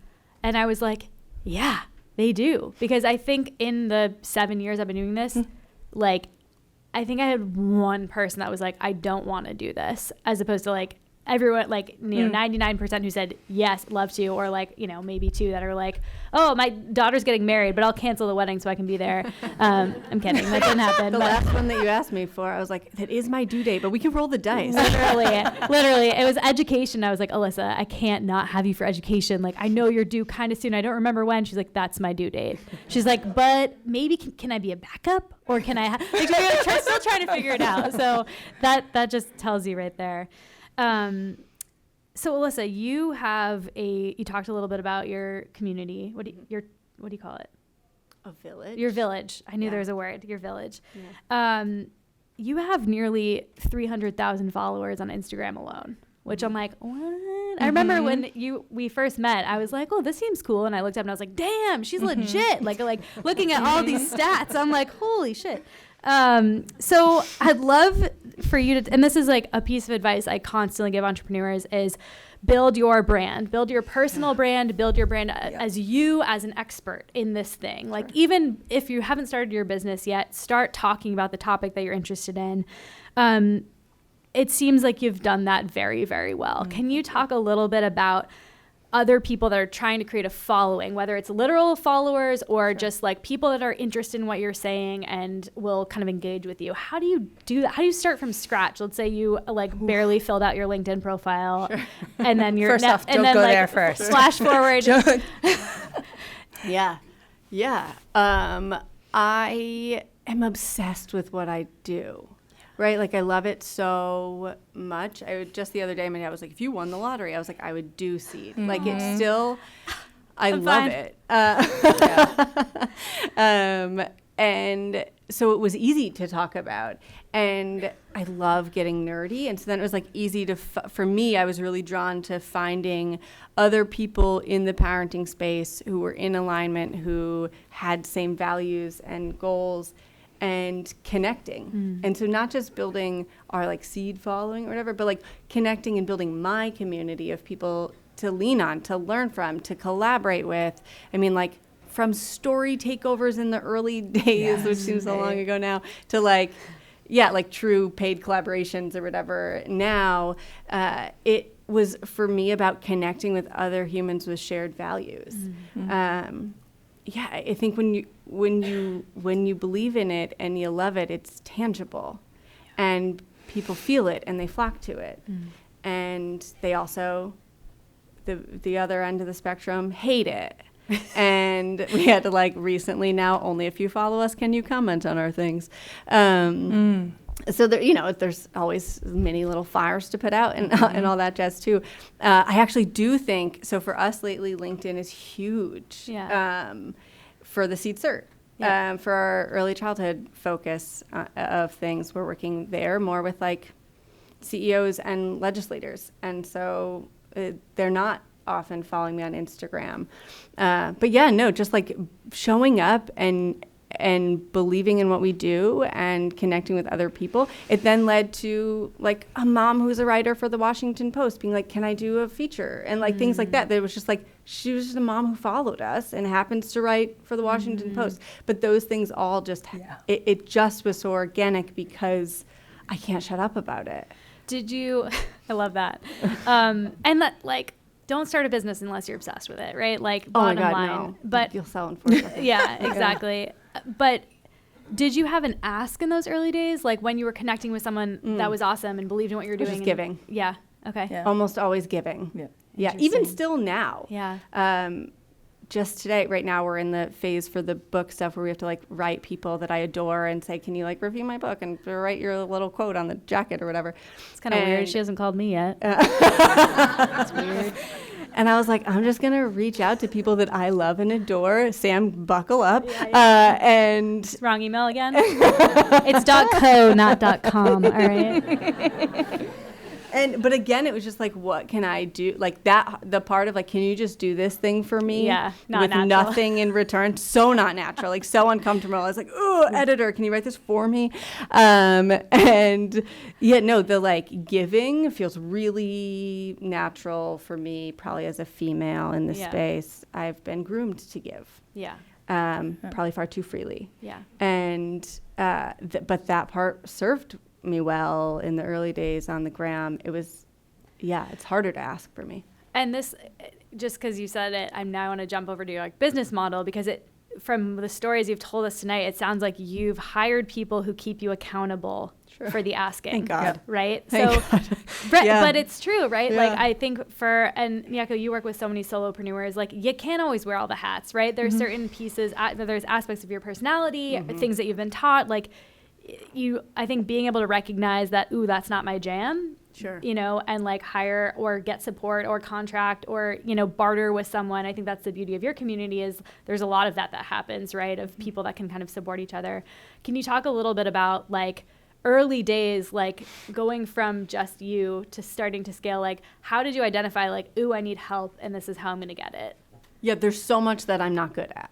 And I was like, yeah, they do. Because I think in the 7 years I've been doing this, like I think I had one person that was like, I don't want to do this, as opposed to like everyone, like, 99% who said yes, love to, or like, maybe 2 that are like, oh, my daughter's getting married, but I'll cancel the wedding so I can be there. I'm kidding. That didn't happen. The last one that you asked me for, I was like, that is my due date, but we can roll the dice. Literally, it was education. I was like, Alyssa, I can't not have you for education. Like, I know you're due kind of soon. I don't remember when. She's like, that's my due date. She's like, but maybe can I be a backup, or can I? Like, still trying to figure it out. So that just tells you right there. So Alyssa, you talked a little bit about your community. What do you call it? A village. Your village. I knew there was a word. Your village. Yeah. You have nearly 300,000 followers on Instagram alone, which I'm like, what? Mm-hmm. I remember when we first met, I was like, oh, this seems cool. And I looked up and I was like, damn, she's legit. Like looking at all these stats, I'm like, holy shit. So I'd love for you to, and this is like a piece of advice I constantly give entrepreneurs, is build your brand, build your personal brand, build your brand as you as an expert in this thing. Like, even if you haven't started your business yet, start talking about the topic that you're interested in. It seems like you've done that very, very well. Can you talk a little bit about other people that are trying to create a following, whether it's literal followers or just like people that are interested in what you're saying and will kind of engage with you? How do you do that? How do you start from scratch? Let's say you barely filled out your LinkedIn profile, and then you're first off, don't go there first. Flash forward. Yeah. I am obsessed with what I do. Right? Like, I love it so much. Just the other day, my dad was like, if you won the lottery, I was like, I would do seed. Like, it's still, I love it. And so it was easy to talk about. And I love getting nerdy. And so then it was like easy for me, I was really drawn to finding other people in the parenting space who were in alignment, who had same values and goals, and connecting. And so not just building our like seed following or whatever, but like connecting and building my community of people to lean on, to learn from, to collaborate with. I mean, like, from story takeovers in the early days, which seems so long ago now, to like true paid collaborations or whatever. Now, it was for me about connecting with other humans with shared values. I think when you believe in it and you love it, it's tangible, and people feel it and they flock to it. And they also, the other end of the spectrum, hate it. And we had to like recently, now only if you follow us can you comment on our things. So there, there's always many little fires to put out and all that jazz too. I actually do think, so for us lately, LinkedIn is huge for the Seed Cert. For our early childhood focus of things, we're working there more with like CEOs and legislators. And so they're not often following me on Instagram. But just like showing up and believing in what we do and connecting with other people. It then led to like a mom who's a writer for the Washington Post being like, can I do a feature? And like things like that. It was just like, she was just a mom who followed us and happens to write for the Washington Post. But those things all just, it just was so organic because I can't shut up about it. Did you, I love that. And that, like, don't start a business unless you're obsessed with it, right? Like, bottom line. No. But you'll sell in 4 seconds. Yeah, exactly. But did you have an ask in those early days? Like when you were connecting with someone that was awesome and believed in what you were doing? Just giving. Yeah. Okay. Yeah. Almost always giving. Yeah. Even still now. Yeah. Just today, right now, we're in the phase for the book stuff where we have to like write people that I adore and say, can you like review my book and write your little quote on the jacket or whatever. It's kind of weird. She hasn't called me yet. That's weird. And I was like, I'm just going to reach out to people that I love and adore. Sam, buckle up. And wrong email again. It's .co, not .com. All right. But again, it was just like, what can I do? Like that, the part of like, can you just do this thing for me? Yeah, not with natural. Nothing in return. So not natural, like so uncomfortable. I was like, oh, editor, can you write this for me? The like giving feels really natural for me, probably as a female in this space. I've been groomed to give. Yeah. Probably far too freely. Yeah. And, but that part served me well in the early days on the gram. It was, yeah, it's harder to ask for me. And this, just because you said it, I'm now going to jump over to your like business model, because from the stories you've told us tonight, it sounds like you've hired people who keep you accountable for the asking. Thank God. Right? Thank so, God. Yeah. But it's true, right? Yeah. Like, I think and Mieko, you work with so many solopreneurs, like, you can't always wear all the hats, right? There's certain pieces, there's aspects of your personality, things that you've been taught. Like, I think being able to recognize that, ooh, that's not my jam. Sure. You know, and like hire or get support or contract or, you know, barter with someone. I think that's the beauty of your community, is there's a lot of that happens, right? Of people that can kind of support each other. Can you talk a little bit about like early days, like going from just you to starting to scale? Like, how did you identify like, ooh, I need help and this is how I'm going to get it? Yeah, there's so much that I'm not good at,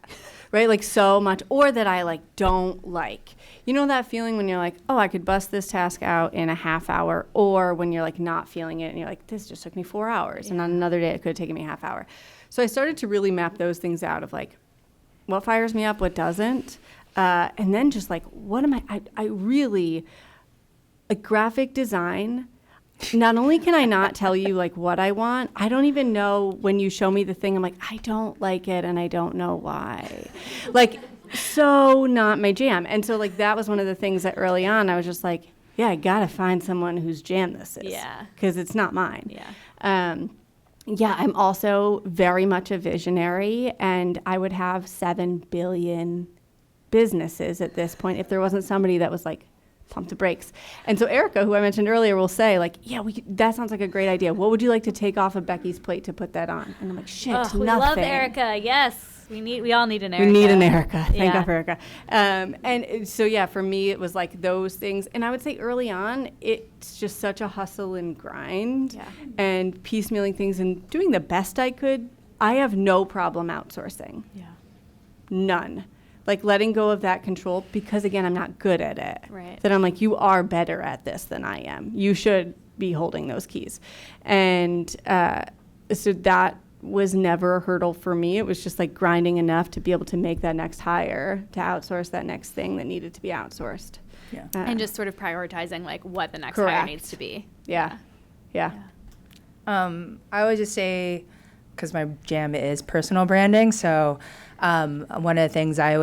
right? Like so much, or that I like don't like. You know that feeling when you're like, oh, I could bust this task out in a half hour, or when you're like not feeling it and you're like, this just took me 4 hours, and on another day it could have taken me a half hour. So I started to really map those things out of like, what fires me up, what doesn't, and then just like, what am I really, like graphic design. Not only can I not tell you like what I want, I don't even know when you show me the thing, I'm like, I don't like it and I don't know why. Like, so not my jam. And so like that was one of the things that early on I was just like, yeah, I gotta find someone whose jam this is. Yeah. Because it's not mine. Yeah. Yeah, I'm also very much a visionary, and I would have 7 billion businesses at this point if there wasn't somebody that was like, pump the brakes. And so Erica, who I mentioned earlier, will say like, yeah, that sounds like a great idea. What would you like to take off of Becky's plate to put that on? And I'm like, shit, nothing. We love Erica. Yes. We all need an Erica. We need an Erica. Thank Yeah. God for Erica. And so, yeah, for me, it was like those things. And I would say early on, it's just such a hustle and grind and piecemealing things and doing the best I could. I have no problem outsourcing. Yeah. None. Like letting go of that control, because again, I'm not good at it. Right. That I'm like, you are better at this than I am. You should be holding those keys. And so that was never a hurdle for me. It was just like grinding enough to be able to make that next hire, to outsource that next thing that needed to be outsourced. Yeah. And just sort of prioritizing like what the next hire Correct. needs to be. Yeah. I would just say, because my jam is personal branding, so one of the things I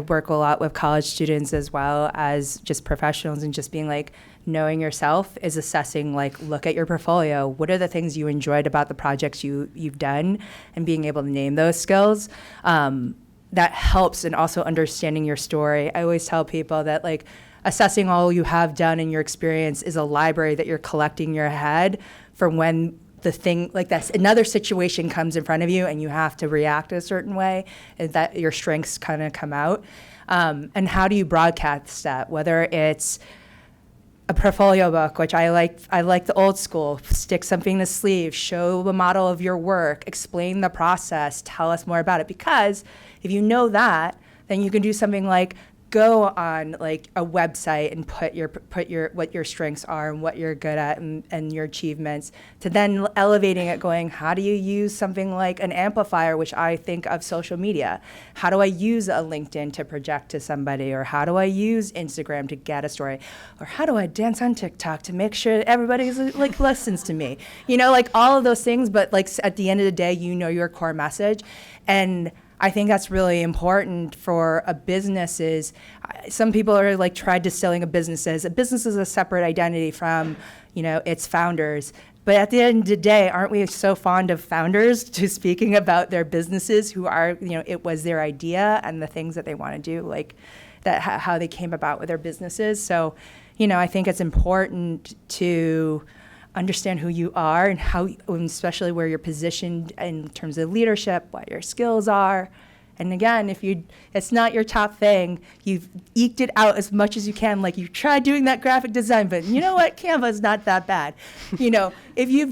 work a lot with college students as well as just professionals, and just being like, knowing yourself is assessing, like, look at your portfolio. What are the things you enjoyed about the projects you've done, and being able to name those skills. That helps, and also understanding your story. I always tell people that like assessing all you have done in your experience is a library that you're collecting in your head for when the thing like that's another situation comes in front of you and you have to react a certain way, and that your strengths kind of come out. And how do you broadcast that? Whether it's a portfolio book, which I like the old school, stick something in the sleeve, show a model of your work, explain the process, tell us more about it. Because if you know that, then you can do something like go on like a website and put your what your strengths are and what you're good at and your achievements, to then elevating it, going, how do you use something like an amplifier, which I think of social media? How do I use a LinkedIn to project to somebody? Or how do I use Instagram to get a story? Or how do I dance on TikTok to make sure everybody like listens to me? You know, like all of those things, but like at the end of the day, you know your core message. And I think that's really important for a business. Is some people are like tried distilling a business is a separate identity from, you know, its founders. But at the end of the day, aren't we so fond of founders to speaking about their businesses, who are, you know, it was their idea and the things that they want to do, like that, how they came about with their businesses. So, you know, I think it's important to understand who you are and how, especially where you're positioned in terms of leadership, what your skills are. And again, if it's not your top thing, you've eked it out as much as you can. Like you tried doing that graphic design, but you know what? Canva's not that bad. You know, if you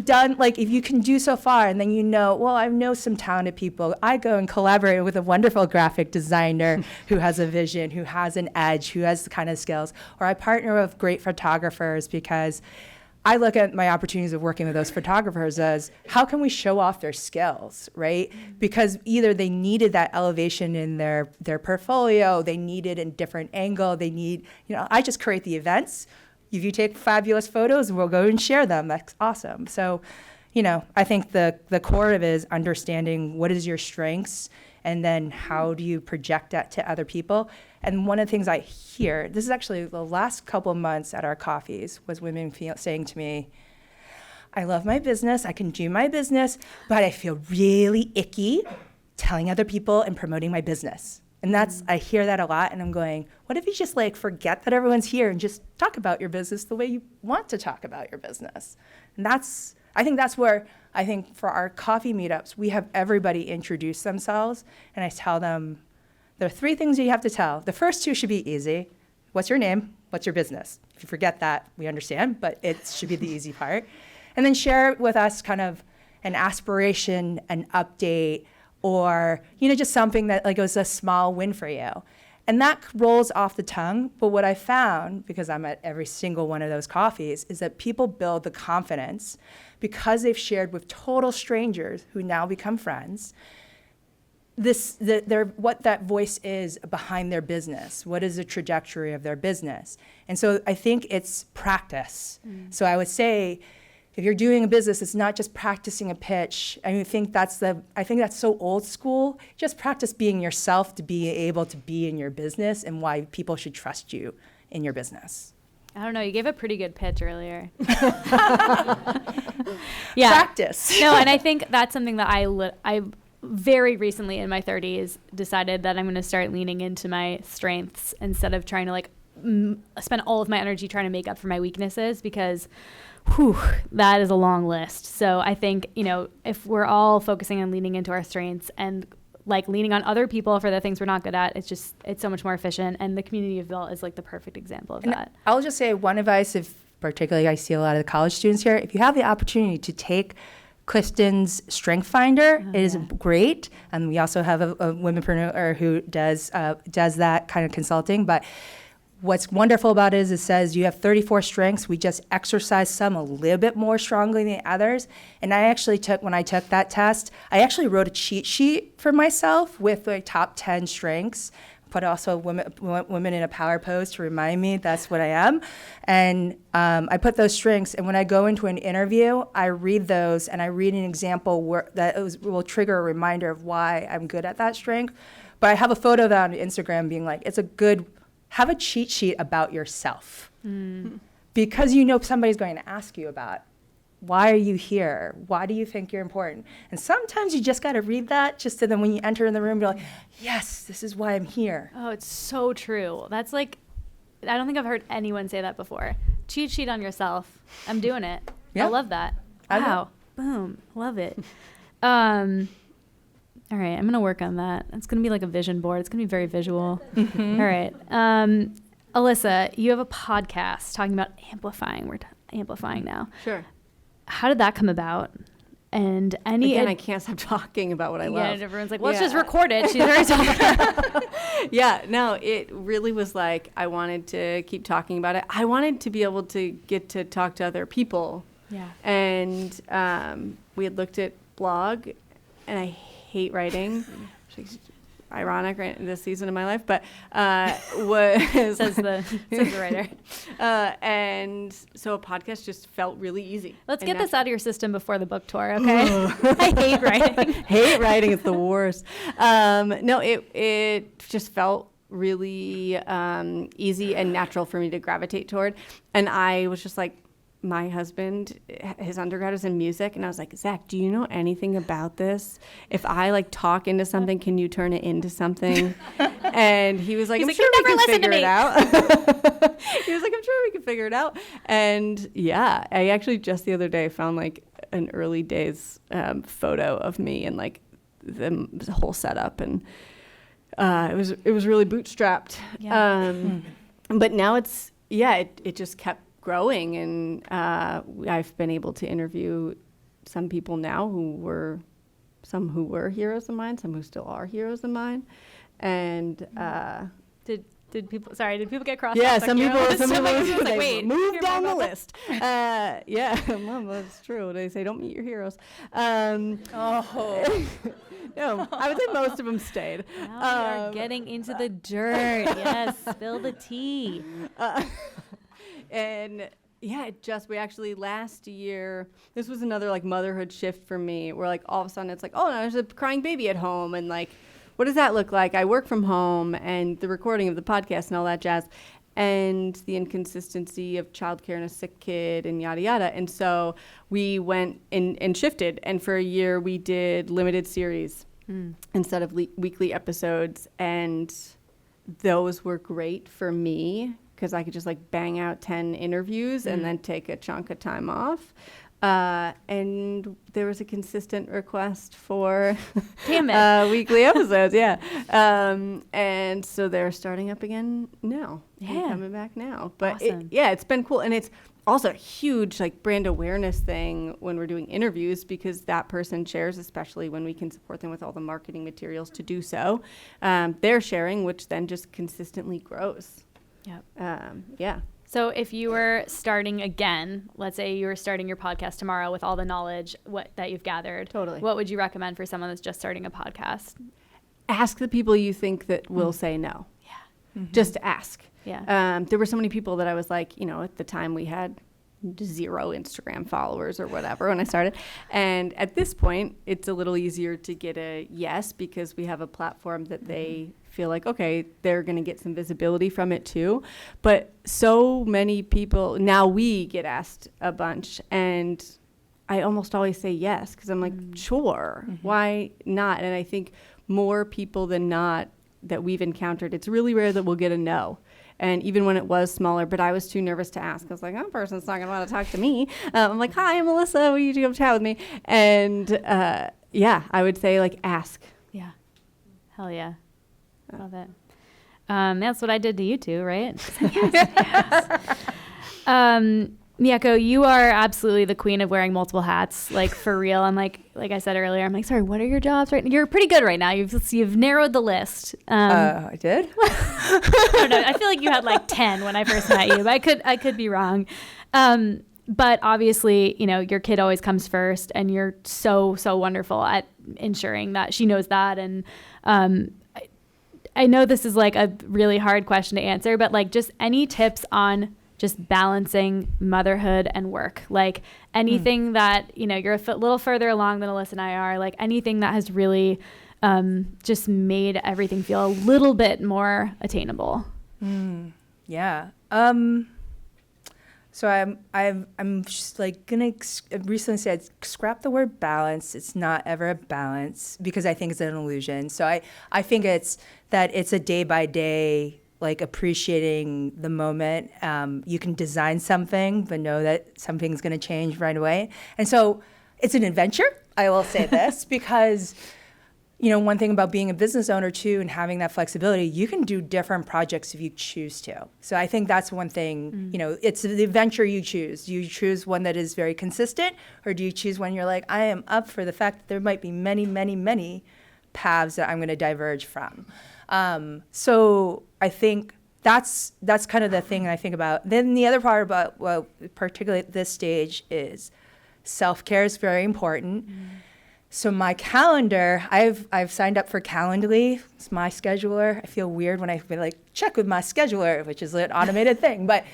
can do so far, and then you know, well, I know some talented people. I go and collaborate with a wonderful graphic designer who has a vision, who has an edge, who has the kind of skills. Or I partner with great photographers, because I look at my opportunities of working with those photographers as how can we show off their skills, right? Because either they needed that elevation in their portfolio, they needed a different angle, they need, you know, I just create the events, If you take fabulous photos, we'll go and share them. That's awesome. So, I think the core of it is understanding what is your strengths and then how do you project that to other people. And one of the things I hear, this is actually the last couple of months at our coffees, was women saying to me, I love my business, I can do my business, but I feel really icky telling other people and promoting my business. And I hear that a lot, and I'm going, what if you just forget that everyone's here and just talk about your business the way you want to talk about your business? And I think that's where, for our coffee meetups, we have everybody introduce themselves, and I tell them, there are 3 things you have to tell. The first 2 should be easy. What's your name? What's your business? If you forget that, we understand, but it should be the easy part. And then share with us kind of an aspiration, an update, or, just something that was a small win for you. And that rolls off the tongue. But what I found, because I'm at every single one of those coffees, is that people build the confidence because they've shared with total strangers who now become friends, what that voice is behind their business. What is the trajectory of their business? And so I think it's practice. So I would say, if you're doing a business, it's not just practicing a pitch. I think that's so old school. Just practice being yourself to be able to be in your business and why people should trust you in your business. I don't know. You gave a pretty good pitch earlier. Practice. No, and I think that's something that I very recently in my 30s decided that I'm going to start leaning into my strengths instead of trying to spend all of my energy trying to make up for my weaknesses, because that is a long list. So I think, if we're all focusing on leaning into our strengths and leaning on other people for the things we're not good at, it's so much more efficient. And the community you've built is the perfect example of that. I'll just say one advice, if particularly I see a lot of the college students here, if you have the opportunity to take Clifton's Strength Finder, it is great. And we also have a womenpreneur who does that kind of consulting. But what's wonderful about it is it says you have 34 strengths. We just exercise some a little bit more strongly than others. And when I took that test, I actually wrote a cheat sheet for myself with top 10 strengths. Put also women in a power pose to remind me that's what I am. And I put those strengths. And when I go into an interview, I read those and I read an example will trigger a reminder of why I'm good at that strength. But I have a photo of that on Instagram being have a cheat sheet about yourself, because somebody's going to ask you about why are you here? Why do you think you're important? And sometimes you just got to read that just so then when you enter in the room, you're like, yes, this is why I'm here. Oh, it's so true. That's I don't think I've heard anyone say that before. Cheat sheet on yourself. I'm doing it. Yeah. I love that. Wow. Boom. Love it. All right, I'm going to work on that. It's going to be like a vision board. It's going to be very visual. Mm-hmm. All right. Alyssa, you have a podcast talking about amplifying. We're amplifying now. Sure. How did that come about? And I can't stop talking about what I love. And everyone's like, well, let's just record it. She's very talkative. Yeah, no, it really was I wanted to keep talking about it. I wanted to be able to get to talk to other people. Yeah. And we had looked at blog, and I hate writing. Ironic right in this season of my life, but says the writer. And so a podcast just felt really easy. Let's get this out of your system before the book tour, okay? I hate writing. Hate writing is the worst. No, it just felt really easy and natural for me to gravitate toward. And I was just my husband, his undergrad was in music, and I was like, Zach, do you know anything about this? If I talk into something, can you turn it into something? And he was like, I'm sure we can figure it out. He was like, I'm sure we can figure it out. And yeah, I actually just the other day found an early days photo of me and the whole setup, and it was really bootstrapped. Yeah. But now it just kept growing, and I've been able to interview some people now who were heroes of mine, some who still are heroes of mine, and did people get crossed? Yeah, some people wait, move down the list. Yeah, Mom, that's true. They say don't meet your heroes. No, I would say most of them stayed. Now we are getting into the dirt. Yes, spill the tea. And yeah, we actually last year, this was another like motherhood shift for me where like all of a sudden it's like, oh, no, there's a crying baby at home. And like, what does that look like? I work from home and the recording of the podcast and all that jazz and the inconsistency of childcare and a sick kid and yada, yada. And so we went and shifted. And for a year we did limited series instead of weekly episodes. And those were great for me because I could just like bang out 10 interviews and then take a chunk of time off. And there was a consistent request for weekly episodes. Yeah. And so they're starting up again now. Yeah. Coming back now. But awesome. it's been cool. And it's also a huge like brand awareness thing when we're doing interviews because that person shares, especially when we can support them with all the marketing materials to do so. They're sharing, which then just consistently grows. Yep. Yeah. So if you were starting again, let's say you were starting your podcast tomorrow with all the knowledge that you've gathered. Totally. What would you recommend for someone that's just starting a podcast? Ask the people you think that will say no. Yeah. Just ask. Yeah. There were so many people that I was like, at the time we had 0 Instagram followers or whatever when I started. And at this point, it's a little easier to get a yes because we have a platform that they feel like, okay, they're going to get some visibility from it too. But so many people, now we get asked a bunch and I almost always say yes because I'm like, sure, why not? And I think more people than not that we've encountered, it's really rare that we'll get a no. And even when it was smaller, but I was too nervous to ask. I was like, that person's not going to want to talk to me. I'm like, hi, I'm Alyssa. Will you come chat with me? And I would say like ask. Yeah. Hell yeah. Love it. That's what I did to you two, right? Yes. Mieko, you are absolutely the queen of wearing multiple hats, like for real. I'm like I said earlier, I'm like, sorry, what are your jobs right now? You're pretty good right now. You've narrowed the list. I did? I don't know. I feel like you had like 10 when I first met you, but I could be wrong. But obviously, your kid always comes first and you're so wonderful at ensuring that she knows that. And, I know this is like a really hard question to answer, but like just any tips on just balancing motherhood and work, like anything that, you're a little further along than Alyssa and I are, like anything that has really just made everything feel a little bit more attainable. Yeah. So I'm just like gonna recently said scrap the word balance. It's not ever a balance because I think it's an illusion. So I think it's a day by day, like appreciating the moment. You can design something, but know that something's gonna change right away. And so it's an adventure. I will say this because one thing about being a business owner too and having that flexibility, you can do different projects if you choose to. So I think that's one thing, it's the adventure you choose. Do you choose one that is very consistent or do you choose one you're like, I am up for the fact that there might be many, many, many paths that I'm going to diverge from. So I think that's kind of the thing I think about. Then the other part about, particularly at this stage is self-care is very important. So my calendar, I've signed up for Calendly. It's my scheduler. I feel weird when I like check with my scheduler, which is an automated thing. But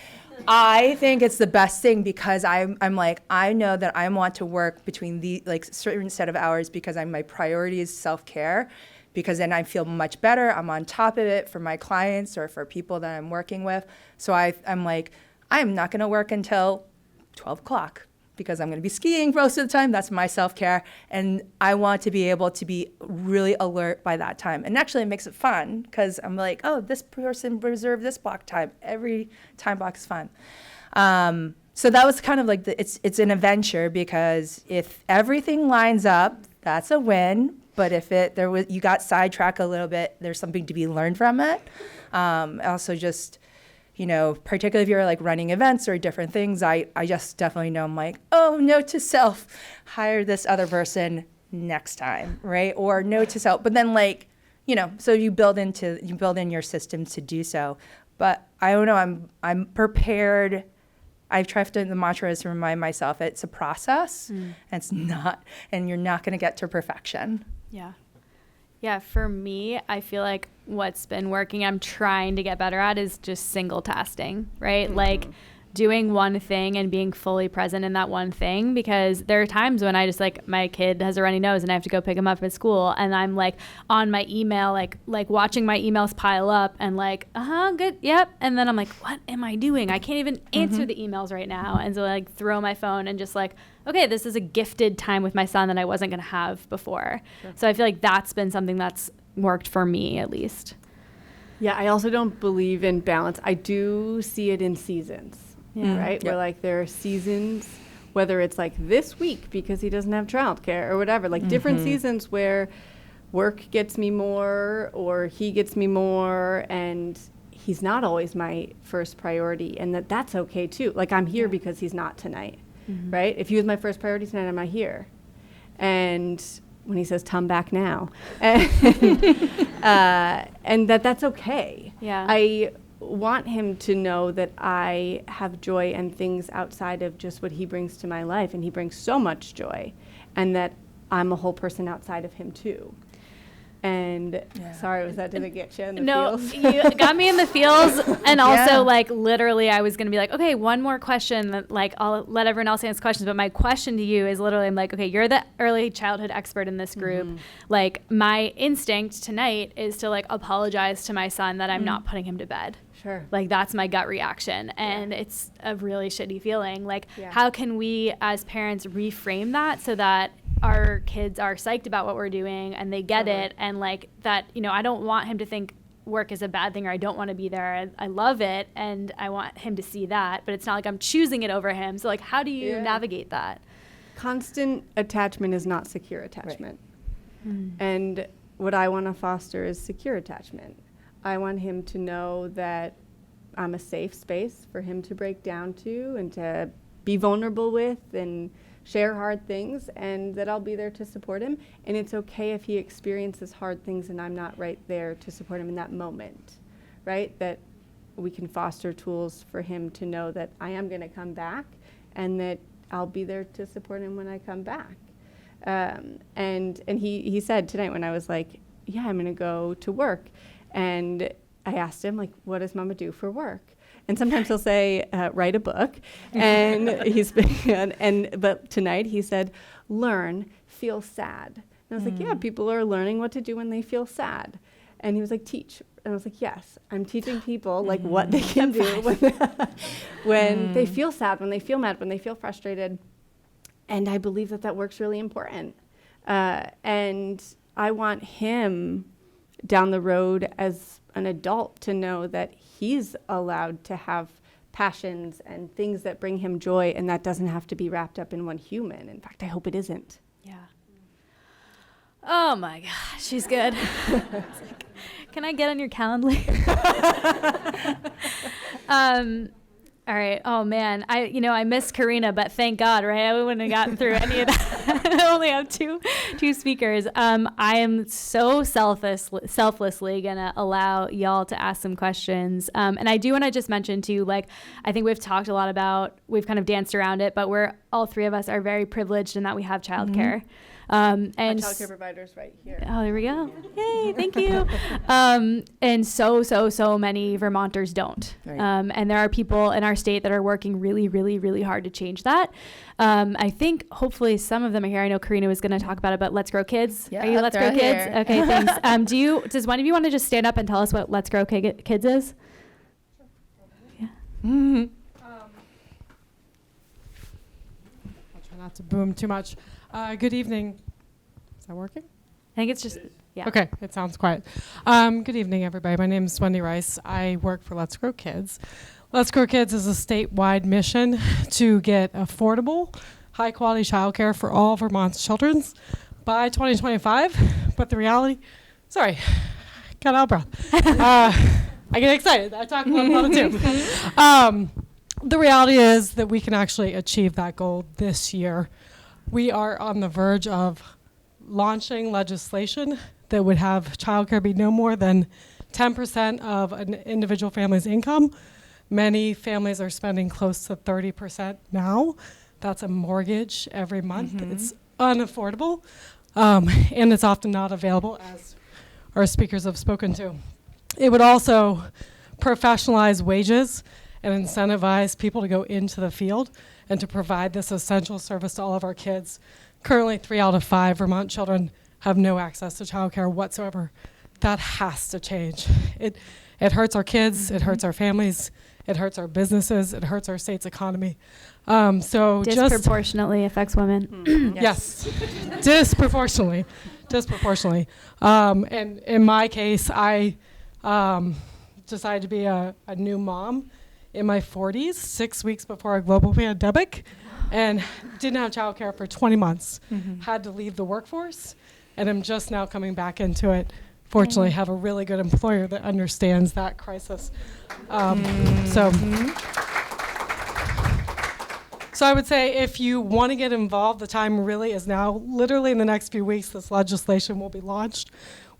I think it's the best thing because I'm like, I know that I want to work between the like certain set of hours because my priority is self-care because then I feel much better. I'm on top of it for my clients or for people that I'm working with. So I'm like, I'm not going to work until 12 o'clock. Because I'm going to be skiing most of the time. That's my self-care. And I want to be able to be really alert by that time. And actually it makes it fun because I'm like, oh, this person reserved this block time. Every time block is fun. So that was kind of like, it's an adventure because if everything lines up, that's a win. But if you got sidetracked a little bit, there's something to be learned from it. Also just, particularly if you're like running events or different things, I just definitely know I'm like, oh, note to self, hire this other person next time, right? Or note to self, but then like, so you build in your systems to do so. But I don't know, I'm prepared. I've tried the mantra is to remind myself it's a process and it's not, and you're not going to get to perfection. Yeah. Yeah, for me, I feel like what's been working, I'm trying to get better at is just single tasking, right? Like doing one thing and being fully present in that one thing, because there are times when I just like, my kid has a runny nose and I have to go pick him up at school, and I'm like on my email, like watching my emails pile up and like, good, yep. And then I'm like, what am I doing? I can't even answer the emails right now. And so I like throw my phone and just like, okay, this is a gifted time with my son that I wasn't going to have before. Sure. So I feel like that's been something that's worked for me, at least. Yeah, I also don't believe in balance. I do see it in seasons, right? Yep. Where like there are seasons, whether it's like this week because he doesn't have childcare or whatever, like different seasons where work gets me more or he gets me more, and he's not always my first priority, and that's okay too. Like I'm here because he's not tonight, right? If he was my first priority tonight, I'm not here. And when he says, "Come back now," and that's okay. Yeah. I want him to know that I have joy and things outside of just what he brings to my life, and he brings so much joy, and that I'm a whole person outside of him too. And sorry, was that, did it get you in the feels? No, you got me in the feels. And also like literally I was going to be like, okay, one more question that like I'll let everyone else answer questions. But my question to you is literally, I'm like, okay, you're the early childhood expert in this group. Like my instinct tonight is to like apologize to my son that I'm not putting him to bed. Sure. Like that's my gut reaction. And it's a really shitty feeling. Like how can we as parents reframe that so that our kids are psyched about what we're doing and they get it, and like that, you know, I don't want him to think work is a bad thing or I don't want to be there. I love it and I want him to see that, but it's not like I'm choosing it over him. So like how do you navigate that? Constant attachment is not secure attachment. Right. And what I want to foster is secure attachment. I want him to know that I'm a safe space for him to break down to and to be vulnerable with and share hard things, and that I'll be there to support him. And it's okay if he experiences hard things and I'm not right there to support him in that moment, right? That we can foster tools for him to know that I am going to come back and that I'll be there to support him when I come back. And he said tonight when I was like, yeah, I'm going to go to work. And I asked him, like, what does mama do for work? And sometimes he'll say, write a book. And but tonight he said, learn, feel sad. And I was like, yeah, people are learning what to do when they feel sad. And he was like, teach. And I was like, yes, I'm teaching people like what they can do when they feel sad, when they feel mad, when they feel frustrated. And I believe that work's really important. And I want him down the road as an adult to know that he's allowed to have passions and things that bring him joy, and that doesn't have to be wrapped up in one human. In fact, I hope it isn't. Yeah. Oh my gosh, she's good. Like, can I get on your calendar? All right. Oh man, I miss Karina, but thank God, right? I wouldn't have gotten through any of that. I only have two speakers. I am so selflessly gonna allow y'all to ask some questions. And I do want to just mention too, like, I think we've talked a lot about, we've kind of danced around it, but all three of us are very privileged in that we have childcare. And childcare providers right here. Oh, there we go. Yay, thank you. And so many Vermonters don't. Right. And there are people in our state that are working really, really, really hard to change that. I think hopefully some of them are here. I know Karina was going to talk about it, but Let's Grow Kids. Yeah, are you Let's Grow Kids? Here. Okay, thanks. Does one of you want to just stand up and tell us what Let's Grow Kids is? Yeah. I'll try not to boom too much. Good evening. Is that working? I think it's just, yeah. Okay, it sounds quiet. Good evening, everybody. My name is Wendy Rice. I work for Let's Grow Kids. Let's Grow Kids is a statewide mission to get affordable, high-quality childcare for all Vermont's children by 2025. But the reality, sorry, got out of breath. I get excited. I talk about it too. The reality is that we can actually achieve that goal this year. We are on the verge of launching legislation that would have childcare be no more than 10% of an individual family's income. Many families are spending close to 30% now. That's a mortgage every month. It's unaffordable, and it's often not available, as our speakers have spoken to. It would also professionalize wages and incentivize people to go into the field and to provide this essential service to all of our kids. Currently, 3 out of 5 Vermont children have no access to childcare whatsoever. That has to change. It hurts our kids, it hurts our families, it hurts our businesses, it hurts our state's economy. So Disproportionately affects women. yes, disproportionately. And in my case, I decided to be a new mom in my 40s, 6 weeks before a global pandemic, and didn't have childcare for 20 months. Had to leave the workforce, and I'm just now coming back into it. Fortunately, have a really good employer that understands that crisis. So I would say if you want to get involved, the time really is now. Literally in the next few weeks, this legislation will be launched.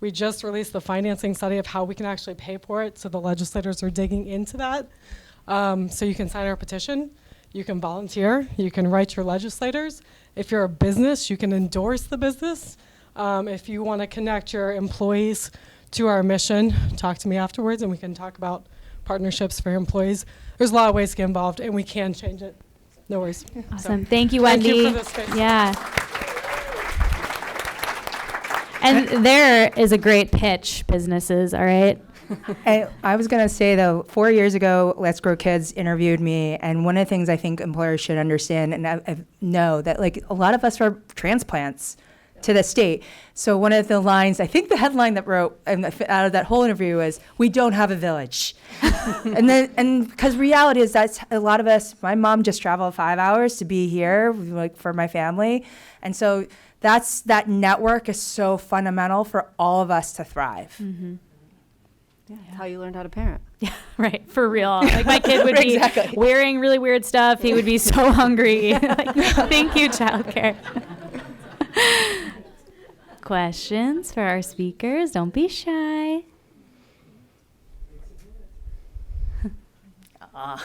We just released the financing study of how we can actually pay for it, so the legislators are digging into that. So you can sign our petition, you can volunteer, you can write your legislators. If you're a business, you can endorse the business. If you want to connect your employees to our mission, talk to me afterwards and we can talk about partnerships for your employees. There's a lot of ways to get involved and we can change it. No worries. Awesome. Thank you, Wendy. Thank you for this space. Yeah. And there is a great pitch, businesses, all right? And I was going to say, though, 4 years ago, Let's Grow Kids interviewed me, and one of the things I think employers should understand, and I know that, like, a lot of us are transplants to the state. So one of the lines, I think the headline that wrote out of that whole interview was, "We don't have a village." and because reality is that's a lot of us, my mom just traveled 5 hours to be here, like, for my family. And so that network is so fundamental for all of us to thrive. Yeah, that's how you learned how to parent. Yeah, right. For real. Like my kid would be Exactly. wearing really weird stuff. He would be so hungry. Like, thank you, childcare. Questions for our speakers? Don't be shy.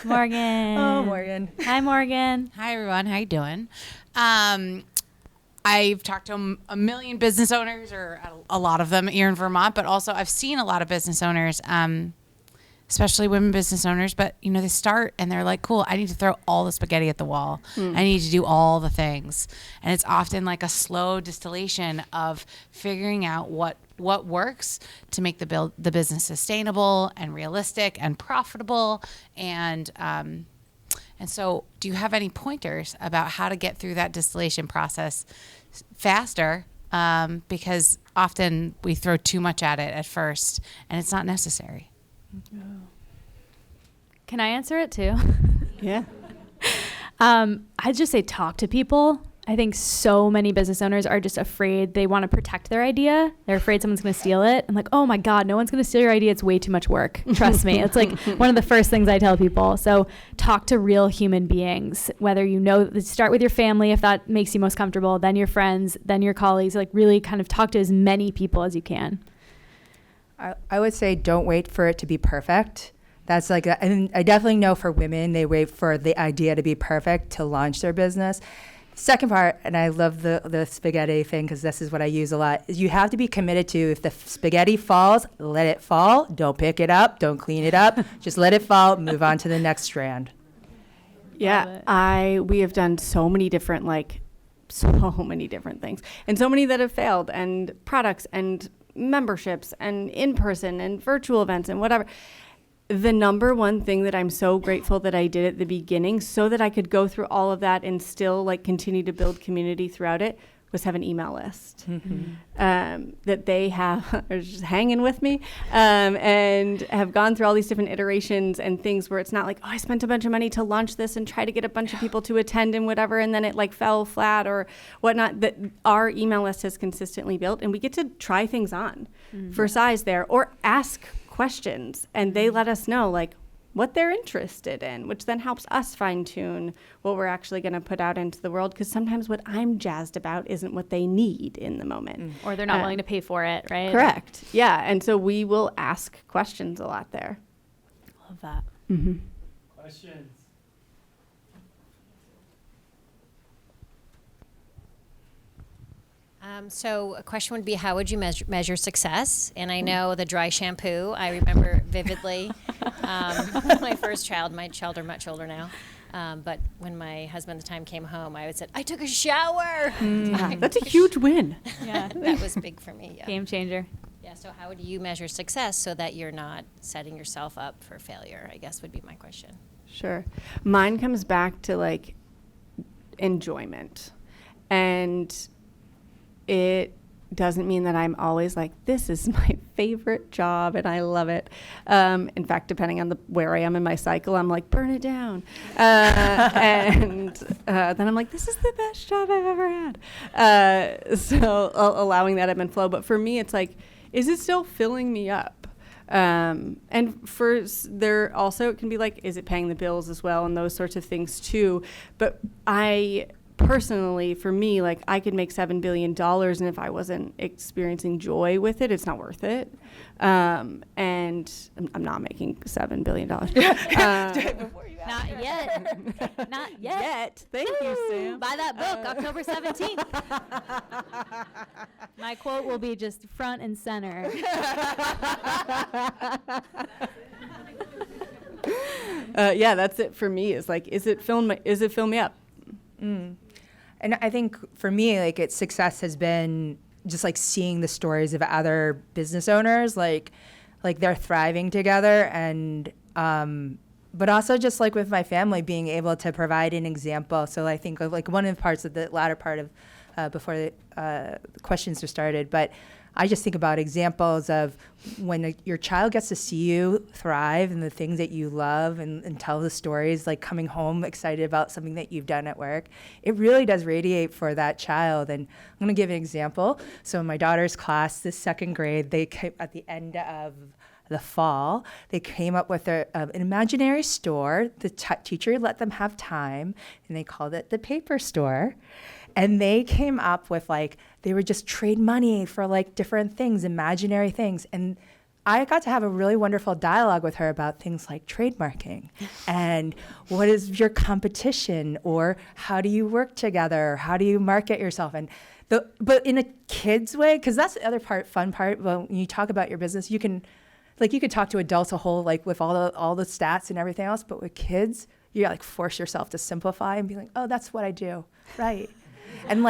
Morgan. Oh, Morgan. Hi, Morgan. Hi, everyone. How you doing? I've talked to a million business owners, or a lot of them here in Vermont, but also I've seen a lot of business owners, especially women business owners, but, you know, they start and they're like, cool, I need to throw all the spaghetti at the wall. I need to do all the things. And it's often like a slow distillation of figuring out what works to make the business sustainable and realistic and profitable. And so do you have any pointers about how to get through that distillation process faster? Because often we throw too much at it at first and it's not necessary. Can I answer it too? Yeah. I'd just say talk to people. I think so many business owners are just afraid. They want to protect their idea. They're afraid someone's going to steal it. I'm like, oh my God, no one's going to steal your idea. It's way too much work. Trust me. It's like one of the first things I tell people. So talk to real human beings, whether start with your family if that makes you most comfortable, then your friends, then your colleagues, like really kind of talk to as many people as you can. I would say don't wait for it to be perfect. That's like, and I definitely know for women, they wait for the idea to be perfect to launch their business. Second part, and I love the spaghetti thing because this is what I use a lot, is you have to be committed to, if the spaghetti falls, let it fall. Don't pick it up. Don't clean it up. Just let it fall. Move on to the next strand. Yeah, we have done so many different things, and so many that have failed, and products and memberships and in-person and virtual events and whatever. The number one thing that I'm so grateful that I did at the beginning so that I could go through all of that and still like continue to build community throughout it was have an email list that they are just hanging with me and have gone through all these different iterations and things where it's not like, oh, I spent a bunch of money to launch this and try to get a bunch of people to attend and whatever, and then it like fell flat or whatnot. That our email list has consistently built, and we get to try things on for size there or ask questions, and they let us know like what they're interested in, which then helps us fine tune what we're actually going to put out into the world, because sometimes what I'm jazzed about isn't what they need in the moment. Or they're not willing to pay for it, right? Correct. Yeah. And so we will ask questions a lot there. Love that. Questions? So a question would be, how would you measure success? And I know the dry shampoo, I remember vividly My first child, my children are much older now. But when my husband at the time came home, I would say, I took a shower. That's a huge win. Yeah. That was big for me. Yeah. Game changer. Yeah. So how would you measure success so that you're not setting yourself up for failure, I guess would be my question. Sure. Mine comes back to like enjoyment. And it doesn't mean that I'm always like, this is my favorite job and I love it. In fact, depending on where I am in my cycle, I'm like, burn it down. And then I'm like, this is the best job I've ever had. So allowing that ebb and flow. But for me, it's like, is it still filling me up? And there also, it can be like, is it paying the bills as well? And those sorts of things too. But personally, for me, like I could make $7 billion, and if I wasn't experiencing joy with it, it's not worth it. And I'm not making $7 billion. Not yet. Not yet. Thank you, Sam. Buy that book, October 17th. My quote will be just front and center. Yeah, that's it for me. Is like, is it fill me up? And I think for me, like success has been just like seeing the stories of other business owners, like they're thriving together, and but also just like with my family, being able to provide an example. So I think like one of the parts of the latter part of before the questions were started, but I just think about examples of when your child gets to see you thrive and the things that you love and tell the stories, like coming home excited about something that you've done at work. It really does radiate for that child. And I'm going to give an example. So in my daughter's class, this second grade, they came at the end of the fall, they came up with an imaginary store. The teacher let them have time, and they called it the paper store. And they came up with they would just trade money for different things, imaginary things. And I got to have a really wonderful dialogue with her about things like trademarking and what is your competition, or how do you work together? How do you market yourself? And but in a kid's way, because that's the other fun part. When you talk about your business, you can talk to adults a whole, with all the stats and everything else. But with kids, you force yourself to simplify and be like, oh, that's what I do. Right. And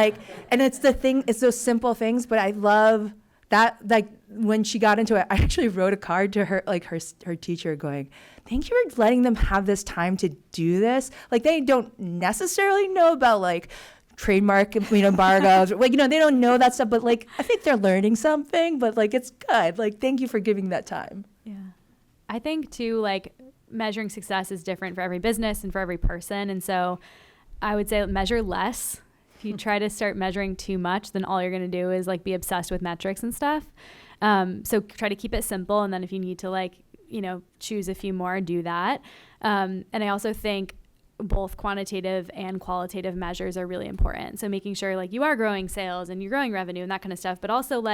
and it's those simple things, but I love that, when she got into it, I actually wrote a card to her, her teacher going, thank you for letting them have this time to do this. They don't necessarily know about trademark, embargoes, they don't know that stuff, but I think they're learning something, but it's good. Thank you for giving that time. Yeah. I think too, measuring success is different for every business and for every person. And so I would say measure less. If you try to start measuring too much, then all you're going to do is be obsessed with metrics and stuff. So try to keep it simple. And then if you need to choose a few more, do that. And I also think both quantitative and qualitative measures are really important. So making sure you are growing sales and you're growing revenue and that kind of stuff. But also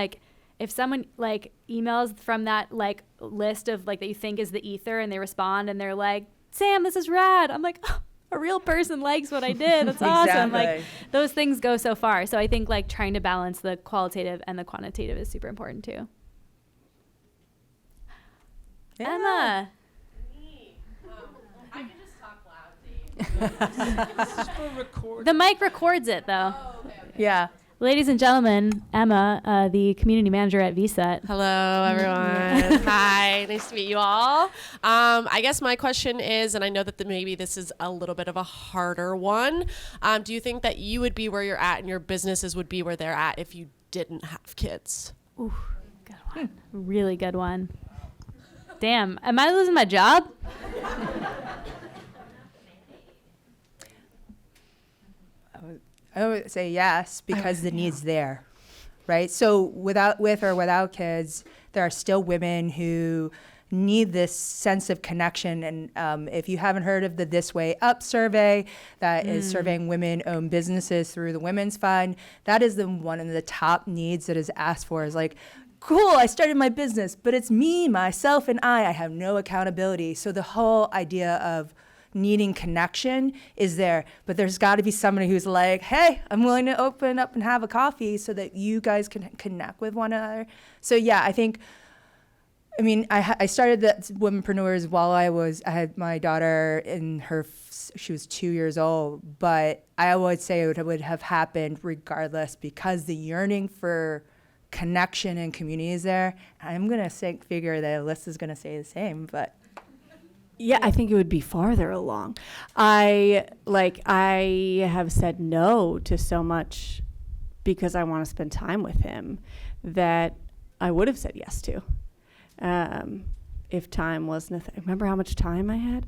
if someone emails from that list of that you think is the ether, and they respond and they're like, Sam, this is rad. I'm like, oh, a real person likes what I did. That's awesome. Exactly. Those things go so far. So I think trying to balance the qualitative and the quantitative is super important too. Yeah. Emma. I can just talk loudly. The mic records it though. Oh, okay. Yeah. Ladies and gentlemen, Emma, the community manager at VCET. Hello, everyone. Hi, nice to meet you all. I guess my question is, and I know that maybe this is a little bit of a harder one, do you think that you would be where you're at and your businesses would be where they're at if you didn't have kids? Ooh, good one. Really good one. Damn, am I losing my job? I would say yes, because the need's there, right? So with or without kids, there are still women who need this sense of connection. And if you haven't heard of the This Way Up survey, that is surveying women-owned businesses through the Women's Fund, that is one of the top needs that is asked for, is cool, I started my business, but it's me, myself, and I have no accountability. So the whole idea of needing connection is there, but there's got to be somebody who's like, hey, I'm willing to open up and have a coffee so that you guys can connect with one another. So yeah, I think I mean, I started the Womenpreneurs while I had my daughter she was 2 years old, but I would say it would have happened regardless because the yearning for connection and community is there. I'm going to figure that Alyssa's going to say the same, but. Yeah, I think it would be farther along. I have said no to so much because I want to spend time with him that I would have said yes to. If time wasn't a thing. Remember how much time I had?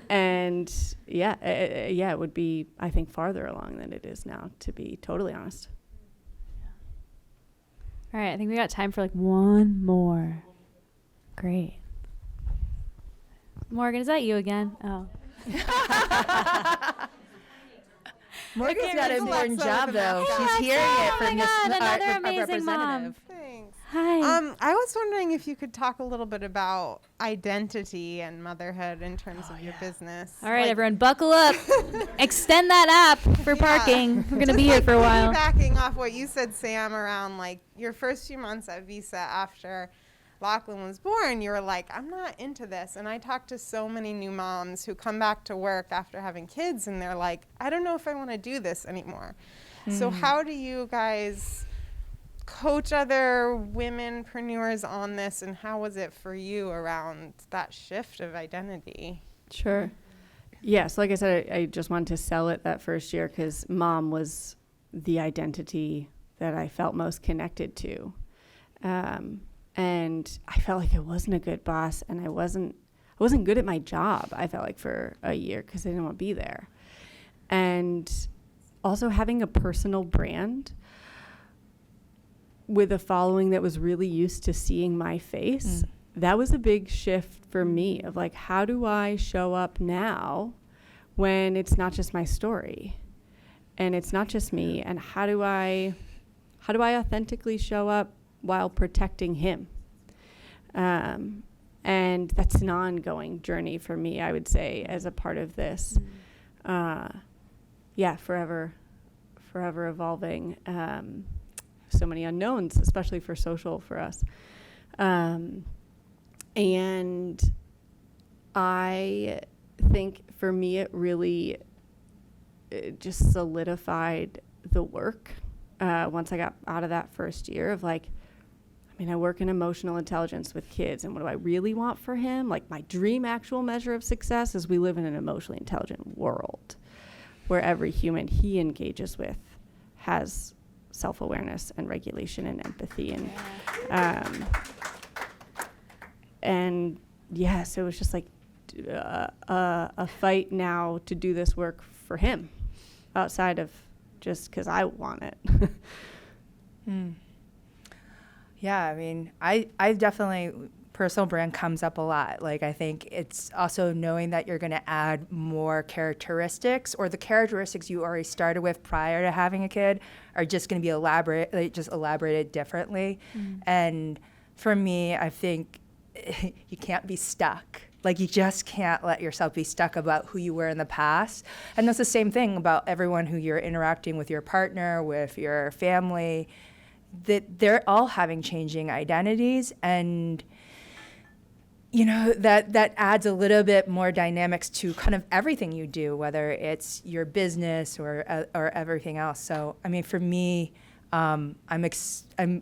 And it would be, I think, farther along than it is now, to be totally honest. All right, I think we got time for like one more. Great. Morgan, is that you again? Oh. Morgan's got an important job, though. She's hearing it from another our amazing mom. representative. Thanks. Hi. I was wondering if you could talk a little bit about identity and motherhood in terms of your business. All right, everyone, buckle up. Extend that app for parking. We're going to be here for a while. Backing off what you said, Sam, around like your first few months at VCET after Lachlan was born, you were like, I'm not into this. And I talked to so many new moms who come back to work after having kids and they're like, I don't know if I want to do this anymore. So how do you guys coach other womenpreneurs on this, and how was it for you around that shift of identity? Sure. Yeah, so like I said, I just wanted to sell it that first year because mom was the identity that I felt most connected to. And I felt like I wasn't a good boss, and I wasn't good at my job, I felt like, for a year because I didn't want to be there. And also having a personal brand with a following that was really used to seeing my face, that was a big shift for me of like, how do I show up now when it's not just my story and it's not just me, and how do I authentically show up while protecting him? And that's an ongoing journey for me, I would say, as a part of this. Forever evolving. So many unknowns, especially for social for us. And I think for me, it really just solidified the work once I got out of that first year of like, I work in emotional intelligence with kids, and what do I really want for him? Like, my dream actual measure of success is we live in an emotionally intelligent world where every human he engages with has self-awareness and regulation and empathy. So it was just like a fight now to do this work for him outside of just because I want it. Yeah, I mean, I definitely, personal brand comes up a lot. Like, I think it's also knowing that you're going to add more characteristics, or the characteristics you already started with prior to having a kid are just going to be elaborated differently. And for me, I think you can't be stuck. Like, you just can't let yourself be stuck about who you were in the past. And that's the same thing about everyone who you're interacting with, your partner, with your family, that they're all having changing identities, and that adds a little bit more dynamics to kind of everything you do, whether it's your business or everything else. So I mean, for me, I'm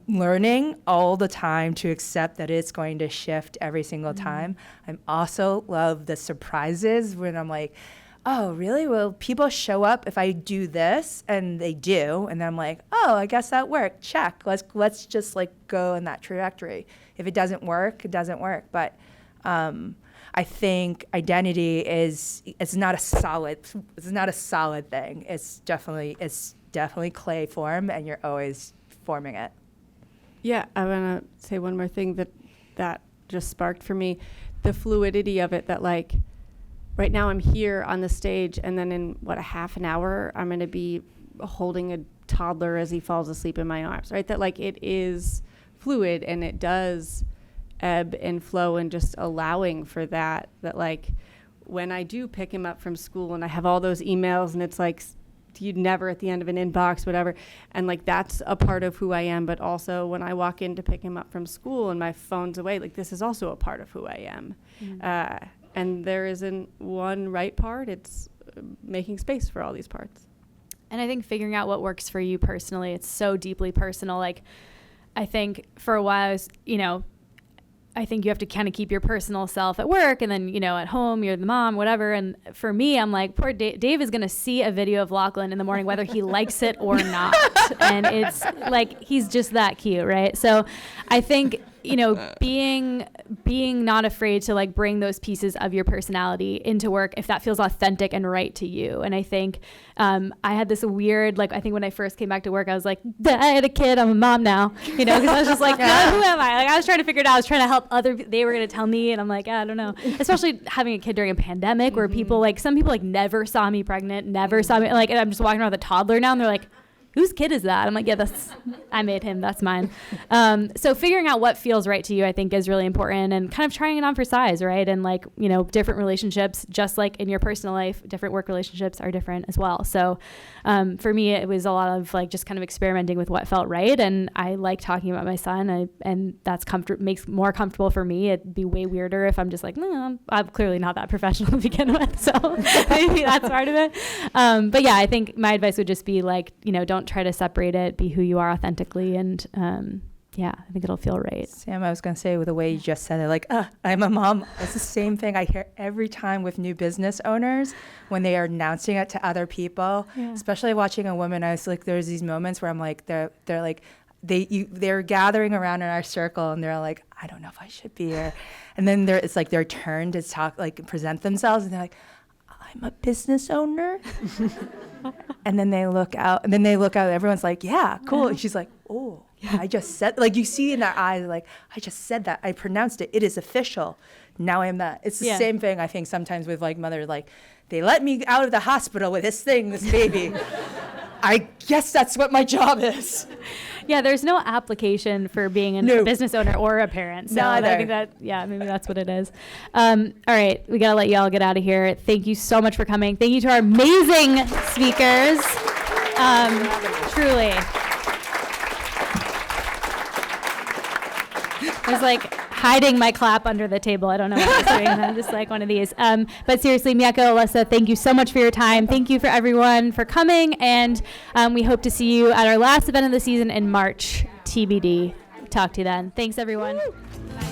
learning all the time to accept that it's going to shift every single time. I also love the surprises when I'm like, oh, really? Well, people show up if I do this, and they do, and then I'm like, oh, I guess that worked. Check. Let's just like go in that trajectory. If it doesn't work, it doesn't work. But I think identity is not a solid thing. It's definitely clay form, and you're always forming it. Yeah, I want to say one more thing that just sparked for me, the fluidity of it, that like, right now I'm here on the stage, and then in a half an hour, I'm going to be holding a toddler as he falls asleep in my arms, right? That like, it is fluid, and it does ebb and flow, and just allowing for that like, when I do pick him up from school and I have all those emails and it's like you never at the end of an inbox, whatever. And like, that's a part of who I am. But also when I walk in to pick him up from school and my phone's away, like, this is also a part of who I am. And there isn't one right part. It's making space for all these parts. And I think figuring out what works for you personally, it's so deeply personal. Like, I think for a while, I think you have to kind of keep your personal self at work, and then, at home, you're the mom, whatever. And for me, I'm like, poor Dave is going to see a video of Lachlan in the morning, whether he likes it or not. And it's like, he's just that cute, right? So I think, being not afraid to like bring those pieces of your personality into work if that feels authentic and right to you. And I think I had this weird, like, I think when I first came back to work, I was like, I had a kid, I'm a mom now, because I was just like, who am I? Like, I was trying to figure it out. I was trying to help they were going to tell me, and I'm like, I don't know. Especially having a kid during a pandemic where people, like, some people like never saw me pregnant, never saw me, like, and I'm just walking around with a toddler now, and they're like, whose kid is that? I'm like, yeah, I made him, that's mine. So figuring out what feels right to you, I think, is really important, and kind of trying it on for size, right? And like, different relationships, just like in your personal life, different work relationships are different as well. So for me, it was a lot of like just kind of experimenting with what felt right. And I like talking about my son, and that's makes more comfortable for me. It'd be way weirder if I'm just like, no, I'm clearly not that professional to begin with. So maybe that's part of it. But yeah, I think my advice would just be like, don't try to separate it, be who you are authentically. And I think it'll feel right. Sam, I was going to say, with the way you just said it, like, I'm a mom. It's the same thing I hear every time with new business owners when they are announcing it to other people, especially watching a woman. I was like, there's these moments where I'm like, they're like, they're gathering around in our circle, and they're like, I don't know if I should be here. And then it's like their turn to talk, like, present themselves, and they're like, I'm a business owner. And then they look out, everyone's like, yeah, cool. And she's like, oh, I just said, like, you see in their eyes, like, I just said that. I pronounced it. It is official. Now I am that. It's the same thing, I think, sometimes with, like, mothers, like, they let me out of the hospital with this baby. I guess that's what my job is. Yeah, there's no application for being a business owner or a parent. So I think maybe that's what it is. All right, we gotta let y'all get out of here. Thank you so much for coming. Thank you to our amazing speakers. Truly. I was like hiding my clap under the table. I don't know what I was doing. I'm just like one of these. But seriously, Mieko, Alyssa, thank you so much for your time. Thank you for everyone for coming. And we hope to see you at our last event of the season in March, TBD. Talk to you then. Thanks, everyone. Bye.